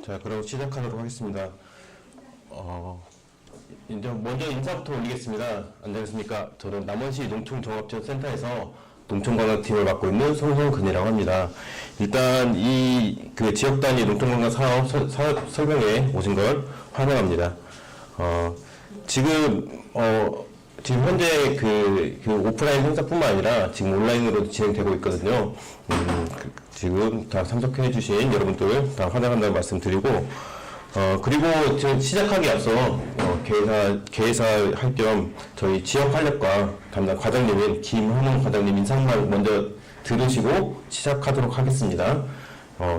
자, 그럼 시작하도록 하겠습니다. 이제 먼저 인사부터 올리겠습니다. 안녕하십니까. 저는 남원시 농촌종합지원센터에서 농촌관광팀을 맡고 있는 송성근이라고 합니다. 일단 그 지역 단위 농촌관광 사업 설명에 오신 걸 환영합니다. 지금 현재 그 오프라인 행사뿐만 아니라 지금 온라인으로 진행되고 있거든요. 지금 다 참석해주신 여러분들 다 환영한다는 말씀드리고, 그리고 지금 시작하기 앞서 개회사 할 겸 저희 지역 활력과 담당 과장님인 김현웅 과장님 인사만 먼저 들으시고 시작하도록 하겠습니다.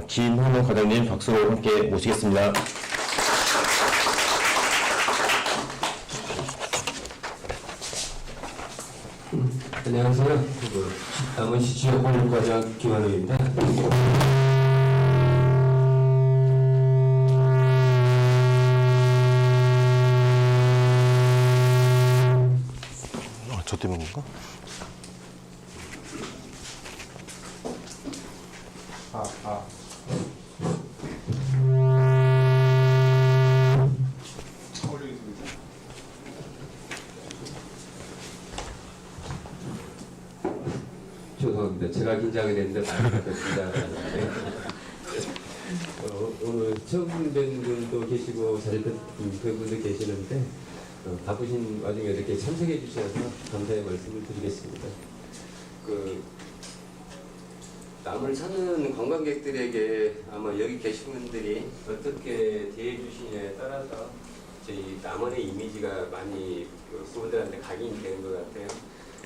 김현웅 과장님 박수로 함께 모시겠습니다. 안녕하세요. 남원시 지역활력과장 김한우입니다. 저 때문인가? 죄송합니다. 제가 긴장이 됐는데 많이 바뀌었습니다. 오늘 처음 뵌 분도 계시고 자리했던 분도 계시는데 바쁘신 와중에 이렇게 참석해 주셔서 감사의 말씀을 드리겠습니다. 남을 찾는 관광객들에게 아마 여기 계신 분들이 어떻게 대해 주시냐에 따라서 저희 남원의 이미지가 많이 그분들한테 각인이 되는 것 같아요.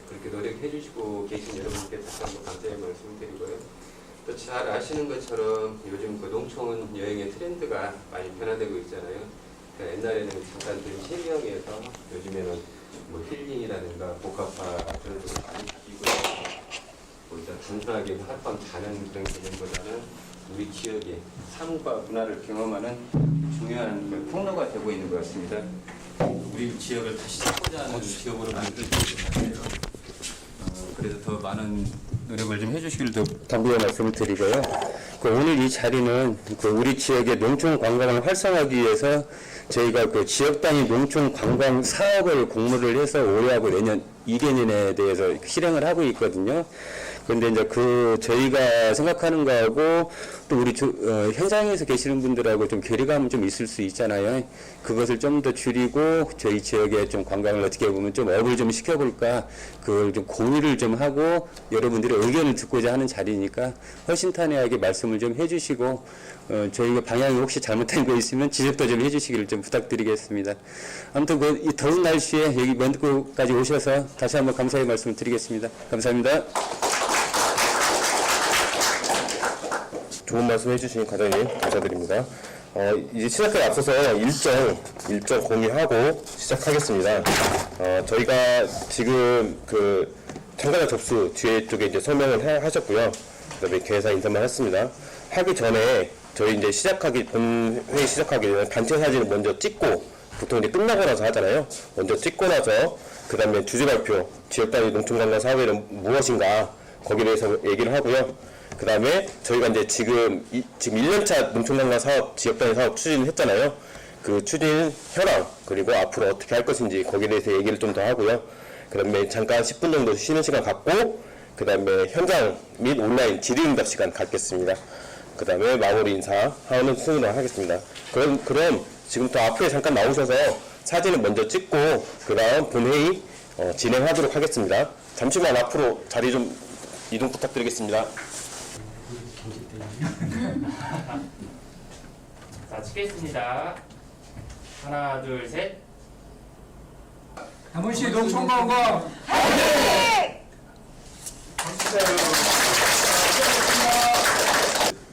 그렇게 노력해 주시고 계신 여러분께 다시 한번 감사의 말씀을 드리고요. 또 잘 아시는 것처럼 요즘 그 농촌 여행의 트렌드가 많이 변화되고 있잖아요. 그러니까 옛날에는 잠깐 든 체험에서 요즘에는 뭐 힐링이라든가 복합화 그런 쪽으로 많이 바뀌고 뭐 일단 단순하게 하룻밤 자는 그런 개념보다는 우리 지역의 삶과 문화를 경험하는 중요한 그 통로가 되고 있는 것 같습니다. 우리 지역을 다시 찾고자 하는 지역으로 만들어지는 것 같아요. 그래서 더 많은 노력을 좀 해주시길 더 당부의 말씀을 드리고요. 오늘 이 자리는 우리 지역의 농촌 관광을 활성화하기 위해서 저희가 지역 단위 농촌 관광 사업을 공모를 해서 올해하고 내년 2개년에 대해서 실행을 하고 있거든요. 그런데 이제 저희가 생각하는 거하고 또 우리 현장에서 계시는 분들하고 좀 괴리감은 좀 있을 수 있잖아요. 그것을 좀 더 줄이고 저희 지역에 좀 관광을 어떻게 보면 좀 업을 좀 시켜볼까, 그걸 좀 공유를 좀 하고 여러분들의 의견을 듣고자 하는 자리니까 허심탄회하게 말씀을 좀 해주시고 저희가 방향이 혹시 잘못된 거 있으면 지적도 좀 해주시기를 좀 부탁드리겠습니다. 아무튼 이 더운 날씨에 여기 먼 곳까지 오셔서 다시 한번 감사의 말씀을 드리겠습니다. 감사합니다. 좋은 말씀 해주신 과장님 감사드립니다. 이제 시작에 앞서서 일정 공유하고 시작하겠습니다. 저희가 지금 참가자 접수 뒤에 쪽에 이제 설명을 하셨고요. 그다음에 개회사 인사만 했습니다. 하기 전에 저희 이제 본 회의 시작하기 전에 단체 사진을 먼저 찍고, 보통 이제 끝나고 나서 하잖아요. 먼저 찍고 나서 그다음에 주제 발표, 지역 단위 농촌관광 사업에는 무엇인가 거기에 대해서 얘기를 하고요. 그 다음에 저희가 이제 지금 1년차 농촌관광 사업, 지역단위 사업 추진을 했잖아요. 그 추진 현황, 그리고 앞으로 어떻게 할 것인지 거기에 대해서 얘기를 좀 더 하고요. 그 다음에 잠깐 10분 정도 쉬는 시간 갖고, 그 다음에 현장 및 온라인 질의응답 시간 갖겠습니다. 그 다음에 마무리 인사하는 순으로 하겠습니다. 그럼 지금부터 앞에 잠깐 나오셔서 사진을 먼저 찍고, 그 다음 본회의 진행하도록 하겠습니다. 잠시만 앞으로 자리 좀 이동 부탁드리겠습니다. 자, 찍겠습니다. 하나, 둘, 셋. 남원시 농촌관광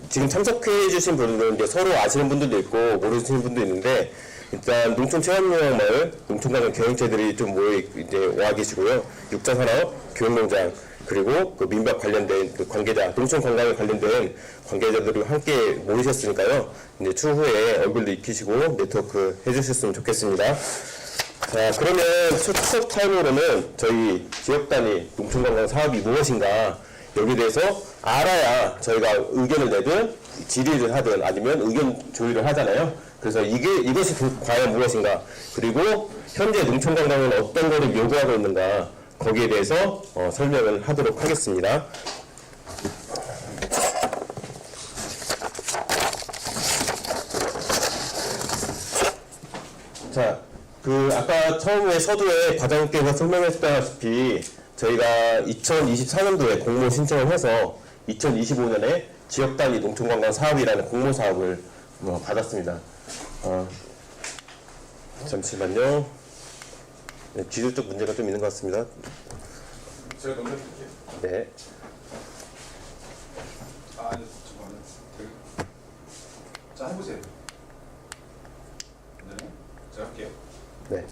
지금 참석해주신 분들은 이제 서로 아시는 분들도 있고 모르시는 분도 있는데, 일단 농촌체험용마을 농촌관광 경영체들이 좀 이제 와 계시고요. 육자산업, 교육농장, 그리고 민박 관련된 관계자, 농촌 관광에 관련된 관계자들이 함께 모이셨으니까요. 이제 추후에 얼굴도 익히시고 네트워크 해주셨으면 좋겠습니다. 자, 그러면 첫 타임으로는 저희 지역 단위 농촌관광 사업이 무엇인가 여기에 대해서 알아야 저희가 의견을 내든 질의를 하든 아니면 의견 조율을 하잖아요. 그래서 이것이 과연 무엇인가, 그리고 현재 농촌관광은 어떤 것을 요구하고 있는가, 거기에 대해서 설명을 하도록 하겠습니다. 자, 아까 처음에 서두에 과장님께서 설명했다시피 저희가 2024년도에 공모 신청을 해서 2025년에 지역단위 농촌관광 사업이라는 공모 사업을 받았습니다. 잠시만요. 네, 기술적 문제가 좀 있는 것 같습니다. 제가 넘겨드릴게요. 네. 아니, 잠깐만요. 자, 해보세요. 네, 제가 할게요. 네.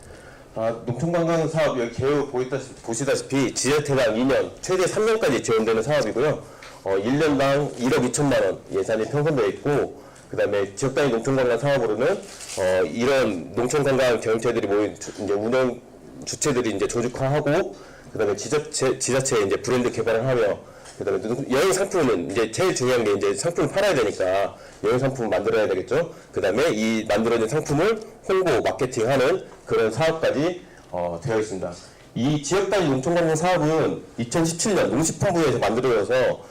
농촌관광 사업 여기 개요 보시다시피 지자체당 2년, 최대 3년까지 지원되는 사업이고요. 1년당 1억 2천만 원 예산이 편성되어 있고, 그 다음에 지역단위 농촌관광 사업으로는 이런 농촌관광 경영체들이 모인 이제 운영 주체들이 이제 조직화하고, 그 다음에 지자체 이제 브랜드 개발을 하며, 그 다음에 여행 상품은 이제 제일 중요한 게 이제 상품을 팔아야 되니까 여행 상품을 만들어야 되겠죠. 그 다음에 이 만들어진 상품을 홍보, 마케팅하는 그런 사업까지 되어 있습니다. 이 지역단위 농촌관광 사업은 2017년 농식품부에서 만들어져서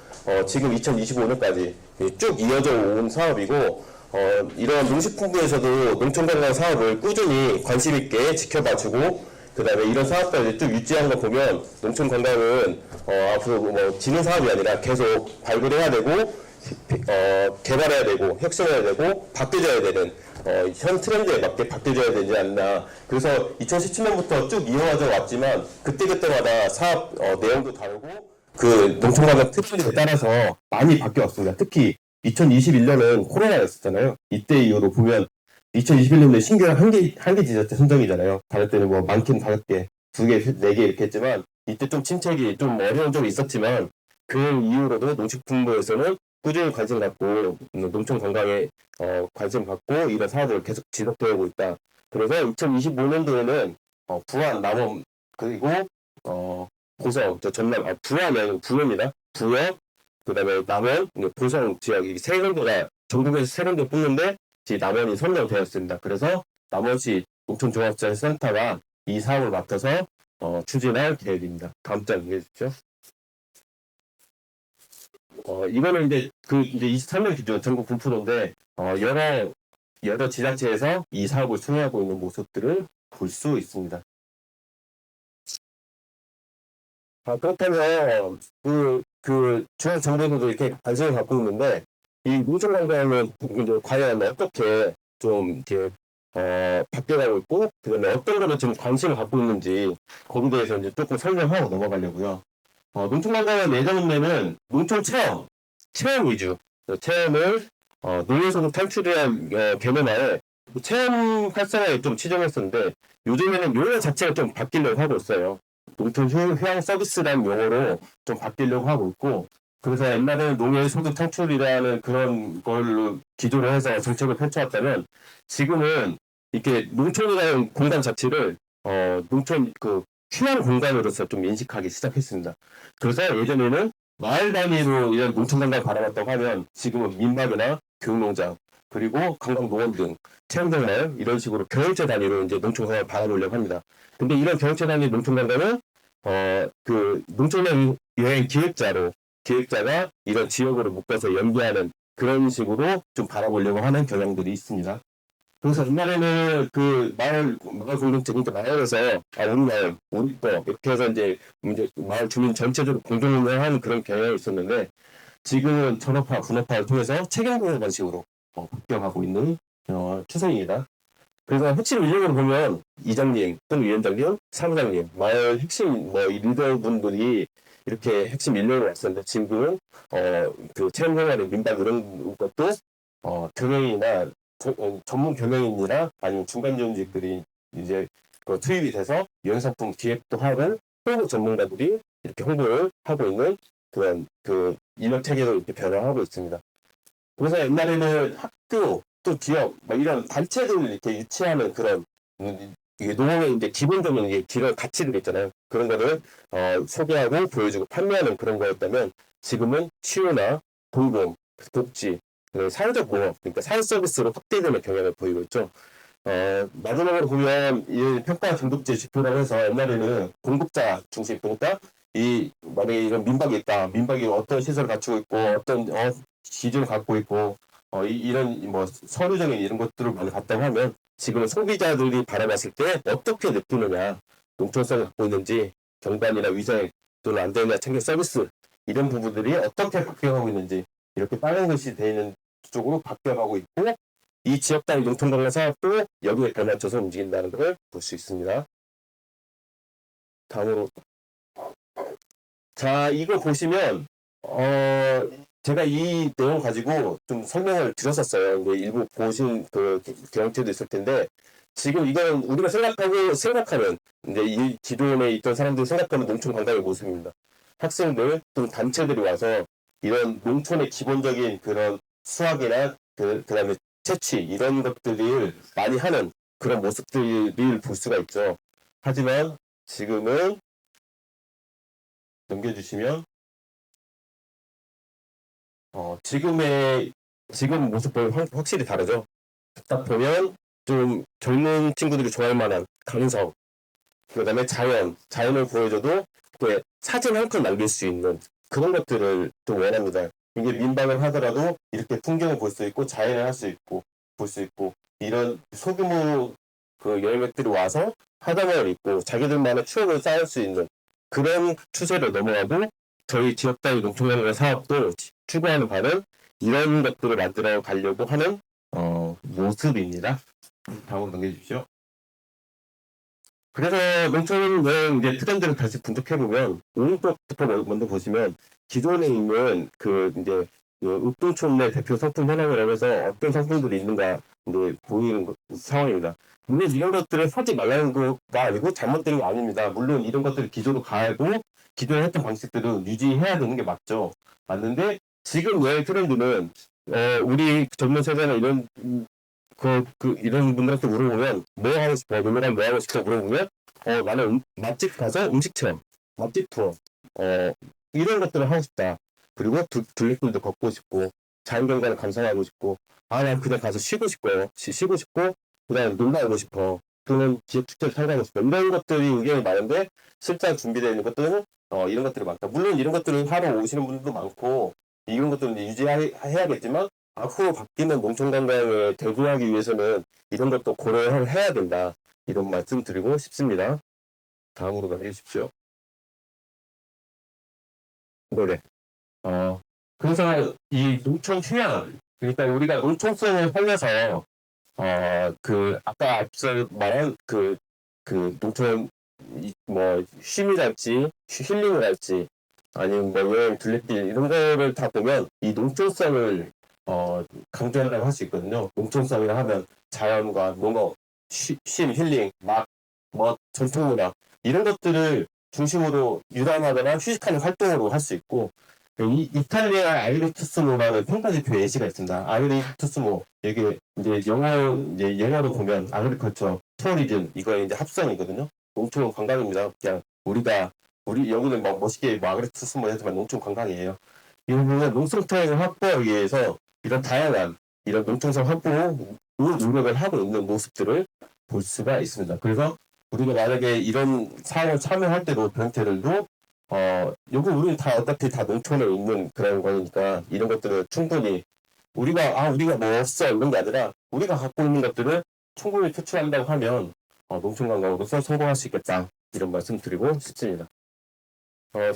지금 2025년까지 쭉 이어져 온 사업이고, 이런 농식품부에서도 농촌관광 사업을 꾸준히 관심 있게 지켜봐주고, 그 다음에 이런 사업까지 쭉 유지한 거 보면 농촌관광은 앞으로 뭐 지는 사업이 아니라 계속 발굴해야 되고, 개발해야 되고, 혁신해야 되고, 바뀌어져야 되는 현 트렌드에 맞게 바뀌어져야 되지 않나. 그래서 2017년부터 쭉 이어져 왔지만 그때그때마다 사업 내용도 다르고 그 농촌관광 트렌드에 따라서 많이 바뀌어 왔습니다. 특히 2021년은 코로나였었잖아요. 이때 이후로 보면 2021년에 신규랑 한 개 지자체 선정이잖아요. 다를 때는 뭐 많긴 5개, 2개, 4개 이렇게 했지만 이때 좀 침체기, 좀 어려운 점이 있었지만 그 이후로도 농식품부에서는 꾸준히 관심 갖고 농촌 관광에 관심 갖고 이런 사업을 계속 지속되고 있다. 그래서 2025년도에는 부안, 남원 그리고 고성, 전남, 부안은 부여입니다. 부여, 그다음에 남원, 고성 지역 이 세 군데가 전국에서 세 군데 뽑는데 지금 남원이 선정되었습니다. 그래서 남원시 농촌종합자원센터가 이 사업을 맡아서 추진할 계획입니다. 다음 장 해주십시오. 이거는 이제 이제 23년 기준 전국 분포도인데 여러 지자체에서 이 사업을 수행하고 있는 모습들을 볼 수 있습니다. 그렇다면 중앙 정부에서도 이렇게 관심을 갖고 있는데 이 농촌관광은 이제 과연 어떻게 좀 이렇게 바뀌어가고 있고, 그다음에 어떤 거를 지금 관심을 갖고 있는지 거기에 대해서 이제 조금 설명하고 넘어가려고요. 농촌관광은 예전에는 농촌 체험 위주, 체험을 농해소득 창출이라는 개념하에 체험 활성화에 좀 치중했었는데 요즘에는 용어 자체가 좀 바뀌려고 하고 있어요. 농촌 휴양 서비스라는 용어로 좀 바뀌려고 하고 있고, 그래서 옛날에는 농해 소득 창출이라는 그런 걸로 기조를 해서 정책을 펼쳐왔다면 지금은 이렇게 농촌이라는 공간 자체를 농촌 휴양 공간으로서 좀 인식하기 시작했습니다. 그래서 예전에는 마을 단위로 이런 농촌관광 바라봤다고 하면 지금은 민박이나 교육농장 그리고 관광농원 등 체험장마을 이런 식으로 경영체 단위로 이제 농촌관광을 바라보려고 합니다. 근데 이런 경영체 단위 농촌관광은 농촌 여행 기획자가 이런 지역으로 묶어서 연계하는 그런 식으로 좀 바라보려고 하는 경향들이 있습니다. 그래서 옛날에는 마을 공동체, 그러니까 마을에서 우리 거 이렇게 해서 이제 마을 주민 전체적으로 공동 운영하는 그런 경향이 있었는데 지금은 전업화, 분업화를 통해서 책임공여 방식으로 바뀌어가고 있는 추세입니다. 그래서 핵심 인력으로 보면 이장님 또는 위원장님, 사무장님, 마을 핵심 리더분들이 이렇게 핵심 인력으로 왔었는데 지금은 체험생활의 민박 이런 것도 경영이나 전문 경영인이나 아니면 중간 지원직들이 이제 투입이 돼서 여행상품 기획도 하는 홍보 전문가들이 이렇게 홍보를 하고 있는 그런 인력 체계로 이렇게 변화하고 있습니다. 그래서 옛날에는 학교 또 기업 이런 단체들을 이렇게 유치하는 그런 농업의 이제 기본적인 이런 가치들 있잖아요. 그런 거를 소개하고 보여주고 판매하는 그런 거였다면 지금은 치유나 돌봄, 복지, 사회적 공업, 그러니까 사회 서비스로 확대되는 경향을 보이고 있죠. 마지막으로 보면 이 평가 중독제 지표라고 해서 옛날에는 공급자 중심, 그러니까 만약에 이런 민박이 있다, 민박이 어떤 시설을 갖추고 있고 어떤 기준을 갖고 있고 이런 뭐 서류적인 이런 것들을 많이 갖다고 하면 지금은 소비자들이 바라봤을 때 어떻게 느끼느냐, 농촌성을 갖고 있는지, 경관이나 위생 또는 안전이나 챙겨 서비스 이런 부분들이 어떻게 바뀌어가고 있는지 이렇게 빨간 글씨 되어 있는 쪽으로 바뀌어가고 있고, 이 지역 단위 농촌 관련 사업도 여기에 변화쳐서 움직인다는 걸 볼 수 있습니다. 다음으로 자, 이거 보시면 제가 이 내용 가지고 좀 설명을 드렸었어요. 이제 일부 보신 그 경험치도 있을 텐데, 지금 이건 우리가 생각하는 이제 이 기존에 있던 사람들이 생각하는 농촌 관광의 모습입니다. 학생들 또는 단체들이 와서 이런 농촌의 기본적인 그런 수학이나 그다음에 채취 이런 것들을 많이 하는 그런 모습들을 볼 수가 있죠. 하지만 지금은 넘겨주시면 지금 모습과 확실히 다르죠. 딱 보면 좀 젊은 친구들이 좋아할 만한 감성, 그다음에 자연을 보여줘도 이렇게 사진 한 컷 남길 수 있는 그런 것들을 좀 원합니다. 이게 민박을 하더라도 이렇게 풍경을 볼 수 있고 자연을 할 수 있고 볼 수 있고, 이런 소규모 그 여행객들이 와서 화단을 입고 자기들만의 추억을 쌓을 수 있는 그런 추세를 넘어가고, 저희 지역 단위 농촌관광 사업도 추구하는 바는 이런 것들을 만들어 가려고 하는 모습입니다. 다음으로 넘겨주십시오. 그래서 농촌 여행 이제 트렌드를 다시 분석해 보면, 오른쪽부터 먼저 보시면 기존에 있는 그 이제 읍동촌 내 대표 상품 현황이라고 해서 어떤 상품들이 있는가 이제 보이는 상황입니다. 물론 이런 것들을 하지 말라는 거가 아니고 잘못된 게 아닙니다. 물론 이런 것들을 기존으로 가고 기존에 했던 방식들은 유지해야 되는 게 맞죠. 맞는데 지금 여행 트렌드는 우리 젊은 세대나 이런 이런 분들한테 물어보면 뭐 하고 싶어? 누구랑 뭐 하고 싶어? 물어보면 나는 맛집 가서 음식 체험, 맛집 투어 이런 것들을 하고 싶다. 그리고 둘레길도 걷고 싶고 자연경관을 감상하고 싶고, 난 그냥 가서 쉬고 싶고 그다음에 놀다 오고 싶어. 또는 지역 축제를 참가하고 싶어. 이런 것들이 의견이 많은데 실제 준비되어 있는 것들은 이런 것들이 많다. 물론 이런 것들을 하러 오시는 분들도 많고 이런 것들은 유지해야겠지만, 앞으로 바뀌는 농촌 관광을 대두하기 위해서는 이런 것도 고려를 해야 된다. 이런 말씀 드리고 싶습니다. 다음으로 가주십시오. 노래. 그래서 이 농촌 휴양, 그러니까 우리가 농촌성을 살려서 아까 앞서 말한 그 농촌 뭐 쉼이랄지 힐링을 할지 아니면 뭐 여행 둘레길 이런 거를 다 보면 이 농촌성을 강조한다고 할 수 있거든요. 농촌성이라 하면 자연과 농업, 쉼, 힐링, 뭐 전통문화 이런 것들을 중심으로 유람하거나 휴식하는 활동으로 할 수 있고, 이탈리아 아그리투스모라는 평가지표 예시가 있습니다. 아그리투스모, 여기 이제 영어로 보면 아그리컬처, 투어리즘 이거 이제 합성이거든요. 농촌 관광입니다. 그냥 여기는 막 멋있게 아그리투스모 하지만 농촌 관광이에요. 이 부분은 농성토양을 확보하기 위해서 이런 다양한 이런 농촌성 확보로 노력을 하고 있는 모습들을 볼 수가 있습니다. 그래서 우리가 만약에 이런 사업을 참여할 때도 변태들도 여기 우리는 어차피 다 농촌에 있는 그런 거니까 이런 것들을 충분히 우리가 뭐 없어 이런 게 아니라 우리가 갖고 있는 것들을 충분히 표출한다고 하면 농촌 관광으로서 성공할 수 있겠다, 이런 말씀 드리고 싶습니다.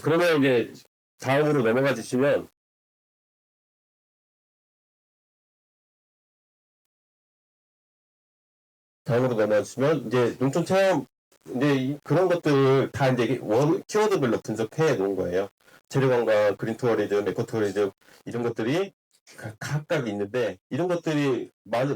그러면 이제 다음으로 넘어가 주시면 이제 농촌 체험 이제 그런 것들 다 이제 키워드별로 분석해 놓은 거예요. 재래관광, 그린 투어리즘, 에코 투어리즘 이런 것들이 각각 있는데, 이런 것들이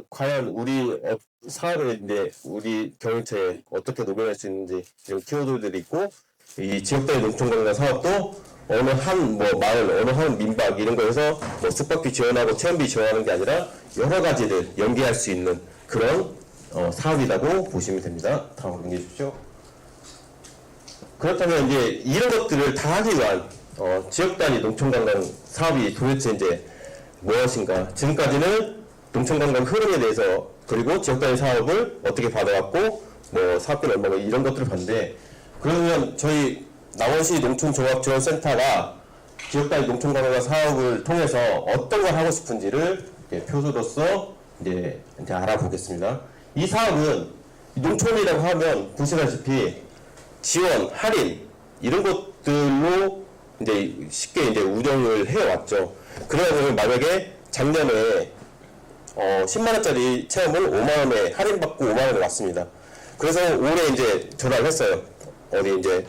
과연 우리 사업에 이제 우리 경영체에 어떻게 녹여낼 수 있는지 이런 키워드들이 있고, 이 지역단위 농촌관광 사업도 어느 한 마을, 어느 한 민박 이런 거에서 숙박비 지원하고 체험비 지원하는 게 아니라 여러 가지를 연계할 수 있는 그런 사업이라고 보시면 됩니다. 다음으로 넘겨주십시오. 그렇다면 이제 이런 것들을 다 하기 위한 지역 단위 농촌관광 사업이 도대체 이제 무엇인가? 지금까지는 농촌관광 흐름에 대해서 그리고 지역 단위 사업을 어떻게 받아왔고 뭐 사업비는 얼마고 이런 것들을 봤는데 그러면 저희 남원시 농촌종합지원센터가 지역 단위 농촌관광 사업을 통해서 어떤 걸 하고 싶은지를 표수로서 이제 알아보겠습니다. 이 사업은 농촌이라고 하면 보시다시피 지원, 할인 이런 것들로 이제 쉽게 이제 운영을 해왔죠. 그러면 만약에 작년에 10만 원짜리 체험을 5만 원에 할인받고 5만 원에 왔습니다. 그래서 올해 이제 전화를 했어요. 어디 이제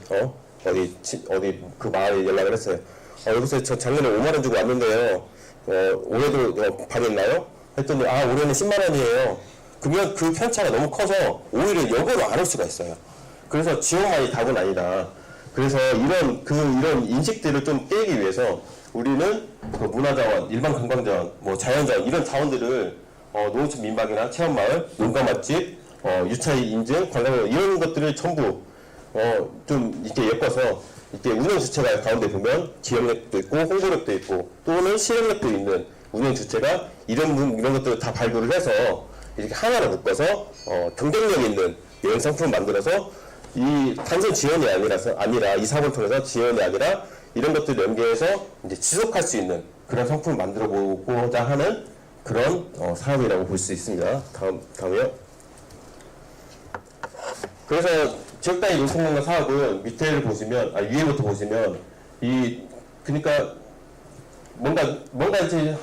어디 그 마을에 연락을 했어요. 여기서 저 작년에 5만 원 주고 왔는데요. 올해도 방 있나요? 했더니 올해는 10만 원이에요. 그러면 그 편차가 너무 커서 오히려 역으로 안 올 수가 있어요. 그래서 지원만이 답은 아니다. 그래서 이런 인식들을 좀 깨기 위해서 우리는 그 문화자원, 일반 관광자원, 뭐 자연자원 이런 자원들을 농촌 민박이나 체험마을, 농가 맛집, 유차이 인증, 관광 이런 것들을 전부 좀 이렇게 엮어서 이렇게 운영 주체가 가운데 보면 기업력도 있고 홍보력도 있고 또는 실행력도 있는 운영 주체가 이런 것들을 다 발굴을 해서 이렇게 하나로 묶어서 경쟁력 있는 여행 상품을 만들어서 이 단순 지원이 아니라 이 사업을 통해서 지원이 아니라 이런 것들을 연계해서 이제 지속할 수 있는 그런 상품을 만들어 보고자 하는 그런 사업이라고 볼 수 있습니다. 다음이요. 그래서 지역단위 농촌관광 사업은 밑에를 보시면 위에부터 보시면 그러니까 뭔가 이제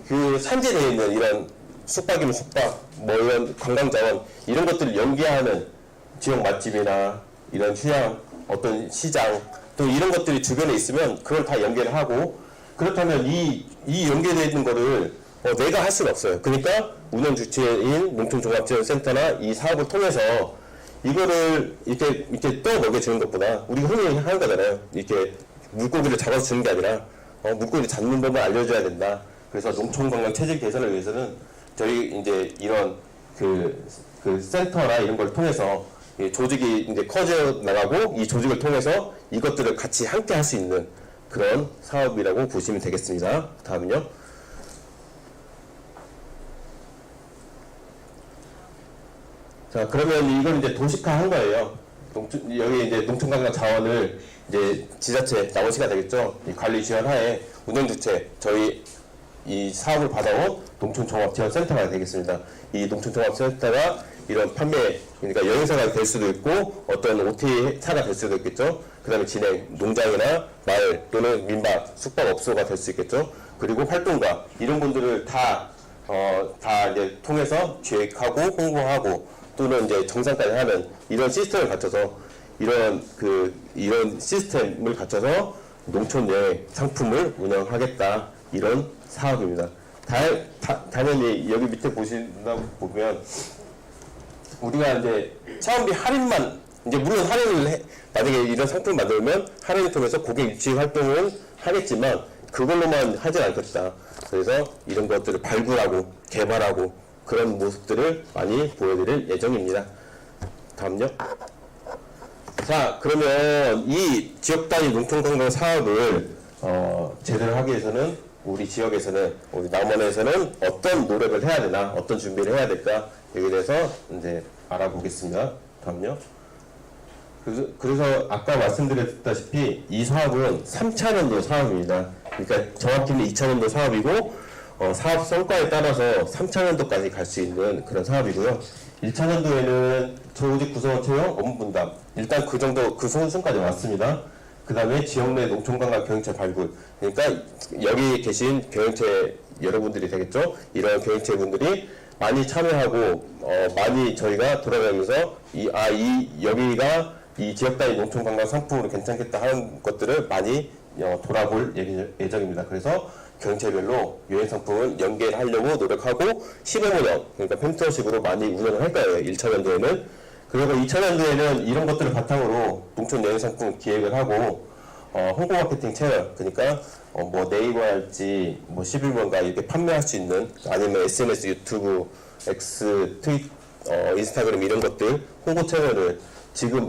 그 산지에 있는 이런 숙박이면 숙박, 뭐 이런 관광자원 이런 것들을 연계하는 지역 맛집이나 이런 휴양, 어떤 시장 또 이런 것들이 주변에 있으면 그걸 다 연계를 하고 그렇다면 이 연계되어 있는 거를 내가 할 수는 없어요. 그러니까 운영 주체인 농촌종합지원센터나 이 사업을 통해서 이거를 이렇게 떠 먹여주는 것보다 우리가 흔히 하는 거잖아요. 이렇게 물고기를 잡아서 주는 게 아니라 물고기를 잡는 법을 알려줘야 된다. 그래서 농촌관광 체질 개선을 위해서는 저희 이제 이런 그 센터나 이런 걸 통해서 이 조직이 이제 커져 나가고 이 조직을 통해서 이것들을 같이 함께 할 수 있는 그런 사업이라고 보시면 되겠습니다. 다음은요. 자, 그러면 이걸 이제 도식화한 거예요. 여기 이제 농촌관광 자원을 이제 지자체 남원시가 되겠죠. 이 관리 지원하에 운영주체 저희 이 사업을 받아온 농촌종합지원센터가 되겠습니다. 이 농촌종합센터가 이런 판매, 그러니까 여행사가 될 수도 있고 어떤 OT차가 될 수도 있겠죠. 그 다음에 진행, 농장이나 마을 또는 민박, 숙박업소가 될 수 있겠죠. 그리고 활동가 이런 분들을 다 이제 통해서 기획하고 홍보하고 또는 이제 정상까지 하는 이런 시스템을 갖춰서 이런 시스템을 갖춰서 농촌 여행 상품을 운영하겠다 이런 사업입니다. 당연히 여기 밑에 보면 우리가 이제 차원비 할인만 이제 물론 할인을 만약에 이런 상품을 만들면 할인을 통해서 고객 유치 활동을 하겠지만 그걸로만 하진 않겠다. 그래서 이런 것들을 발굴하고 개발하고 그런 모습들을 많이 보여드릴 예정입니다. 다음요. 자, 그러면 이 지역 단위 농촌관광 사업을 제대로 하기 위해서는 우리 지역에서는 우리 남원에서는 어떤 노력을 해야 되나, 어떤 준비를 해야 될까 여기에 대해서 이제 알아보겠습니다. 다음요. 그래서 아까 말씀드렸다시피 이 사업은 3차년도 사업입니다. 그러니까 정확히는 2차년도 사업이고 사업 성과에 따라서 3차년도까지 갈 수 있는 그런 사업이고요. 1차년도에는 조직 구성원 채용, 업무 분담 일단 그 정도 그 수준까지 왔습니다. 그 다음에 지역 내 농촌관광 경영체 발굴 그러니까 여기 계신 경영체 여러분들이 되겠죠. 이런 경영체 분들이 많이 참여하고 많이 저희가 돌아다니면서 여기가 이 지역 단위 농촌관광 상품으로 괜찮겠다 하는 것들을 많이 돌아볼 예정입니다. 그래서 경영체별로 여행 상품을 연계를 하려고 노력하고 시범 운영, 그러니까 펜트식으로 많이 운영을 할 거예요. 1차년도에는. 그리고 2차년도에는 이런 것들을 바탕으로 농촌 여행 상품 기획을 하고 홍보 마케팅 채널, 그러니까 뭐 네이버 할지 뭐 11번가 이렇게 판매할 수 있는 아니면 SNS, 유튜브, X, 인스타그램 이런 것들 홍보 채널을 지금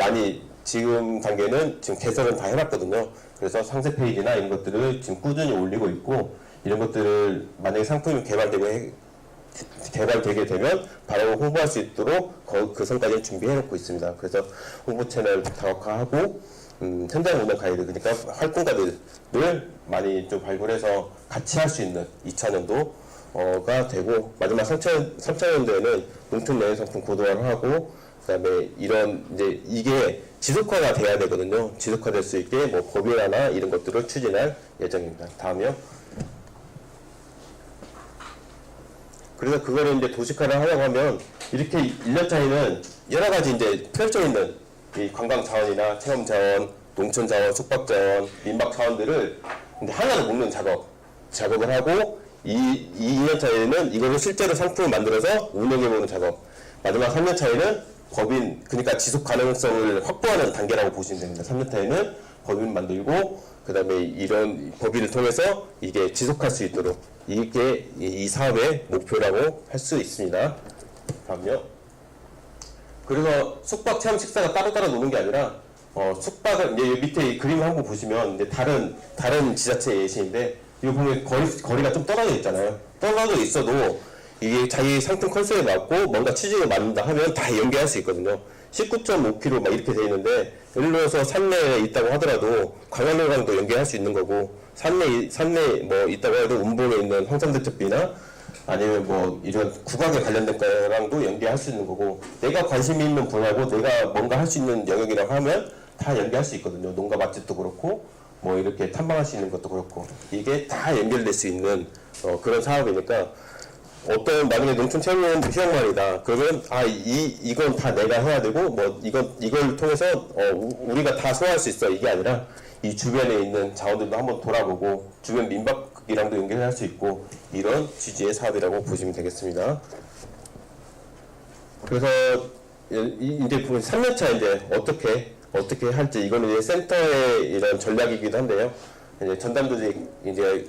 단계는 지금 개설은 다 해놨거든요. 그래서 상세 페이지나 이런 것들을 지금 꾸준히 올리고 있고, 이런 것들을 만약에 상품이 개발되게 되면 바로 홍보할 수 있도록 그 선까지 준비해 놓고 있습니다. 그래서 홍보 채널 다각화하고 현장 운영 가이드, 그러니까 활동가들을 많이 좀 발굴해서 같이 할 수 있는 2차년도가 되고, 마지막 3차년도에는 농촌 여행 상품 고도화를 하고, 그다음에 이런 이제 이게 지속화가 돼야 되거든요. 지속화될 수 있게 뭐 법인화나 이런 것들을 추진할 예정입니다. 다음이요. 그래서 그거를 이제 도식화를 하려고 하면 이렇게 1년 차에는 여러 가지 이제 펼쳐 있는 이 관광 자원이나 체험 자원, 농촌 자원, 숙박 자원, 민박 자원들을 이제 하나로 묶는 작업을 하고, 이 2년 차에는 이거를 실제로 상품을 만들어서 운영해보는 작업, 마지막 3년 차에는 법인, 그러니까 지속 가능성을 확보하는 단계라고 보시면 됩니다. 3년 차에는 법인 만들고, 그 다음에 이런 법인을 통해서 이게 지속할 수 있도록, 이게 이 사업의 목표라고 할 수 있습니다. 다음요. 그래서 숙박, 체험, 식사가 따로따로 노는 게 아니라, 숙박을, 이제 밑에 이 그림 한번 보시면, 이제 다른 지자체 예시인데, 이거 보면 거리가 좀 떨어져 있잖아요. 떨어져 있어도, 이게 자기 상품 컨셉에 맞고 뭔가 취지에 맞는다 하면 다 연계할 수 있거든요. 19.5km 막 이렇게 돼 있는데, 예를 들어서 산내에 있다고 하더라도 광안리강도 연계할 수 있는 거고, 산내 뭐 있다고 해도 운봉에 있는 황산대첩비나 아니면 뭐 이런 국악에 관련된 거랑도 연계할 수 있는 거고, 내가 관심이 있는 분야고 내가 뭔가 할 수 있는 영역이라고 하면 다 연계할 수 있거든요. 농가 맛집도 그렇고 뭐 이렇게 탐방할 수 있는 것도 그렇고, 이게 다 연결될 수 있는 그런 사업이니까, 어떤 만약에 농촌 체험 휴양만이다 그러면 이건 다 내가 해야 되고 뭐 이걸 통해서 우리가 다 소화할 수 있어, 이게 아니라 이 주변에 있는 자원들도 한번 돌아보고 주변 민박이랑도 연결할 수 있고, 이런 취지의 사업이라고 보시면 되겠습니다. 그래서 이제 3년차 이제 어떻게 할지, 이거는 이제 센터의 이런 전략이기도 한데요. 이제 전담 조직, 이제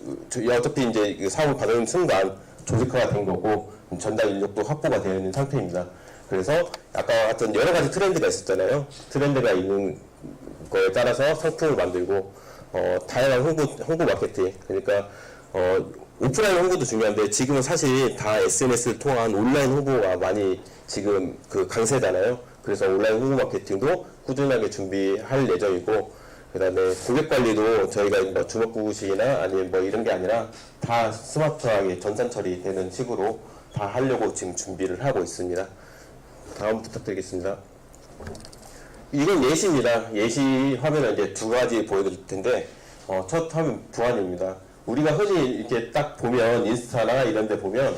어차피 이제 사업을 받은 순간 조직화가 된 거고, 전담 인력도 확보가 되어 있는 상태입니다. 그래서 아까 같은 여러 가지 트렌드가 있었잖아요. 트렌드가 있는 거에 따라서 상품을 만들고, 다양한 홍보 마케팅, 그러니까 오프라인 홍보도 중요한데, 지금은 사실 다 SNS를 통한 온라인 홍보가 많이 지금 그 강세잖아요. 그래서 온라인 홍보 마케팅도 꾸준하게 준비할 예정이고, 그 다음에 고객 관리도 저희가 뭐 주먹구구식이나 아니면 뭐 이런 게 아니라 다 스마트하게 전산 처리되는 식으로 다 하려고 지금 준비를 하고 있습니다. 다음 부탁드리겠습니다. 이건 예시입니다. 예시 화면은 이제 두 가지 보여드릴 텐데, 첫 화면 부안입니다. 우리가 흔히 이렇게 딱 보면 인스타나 이런 데 보면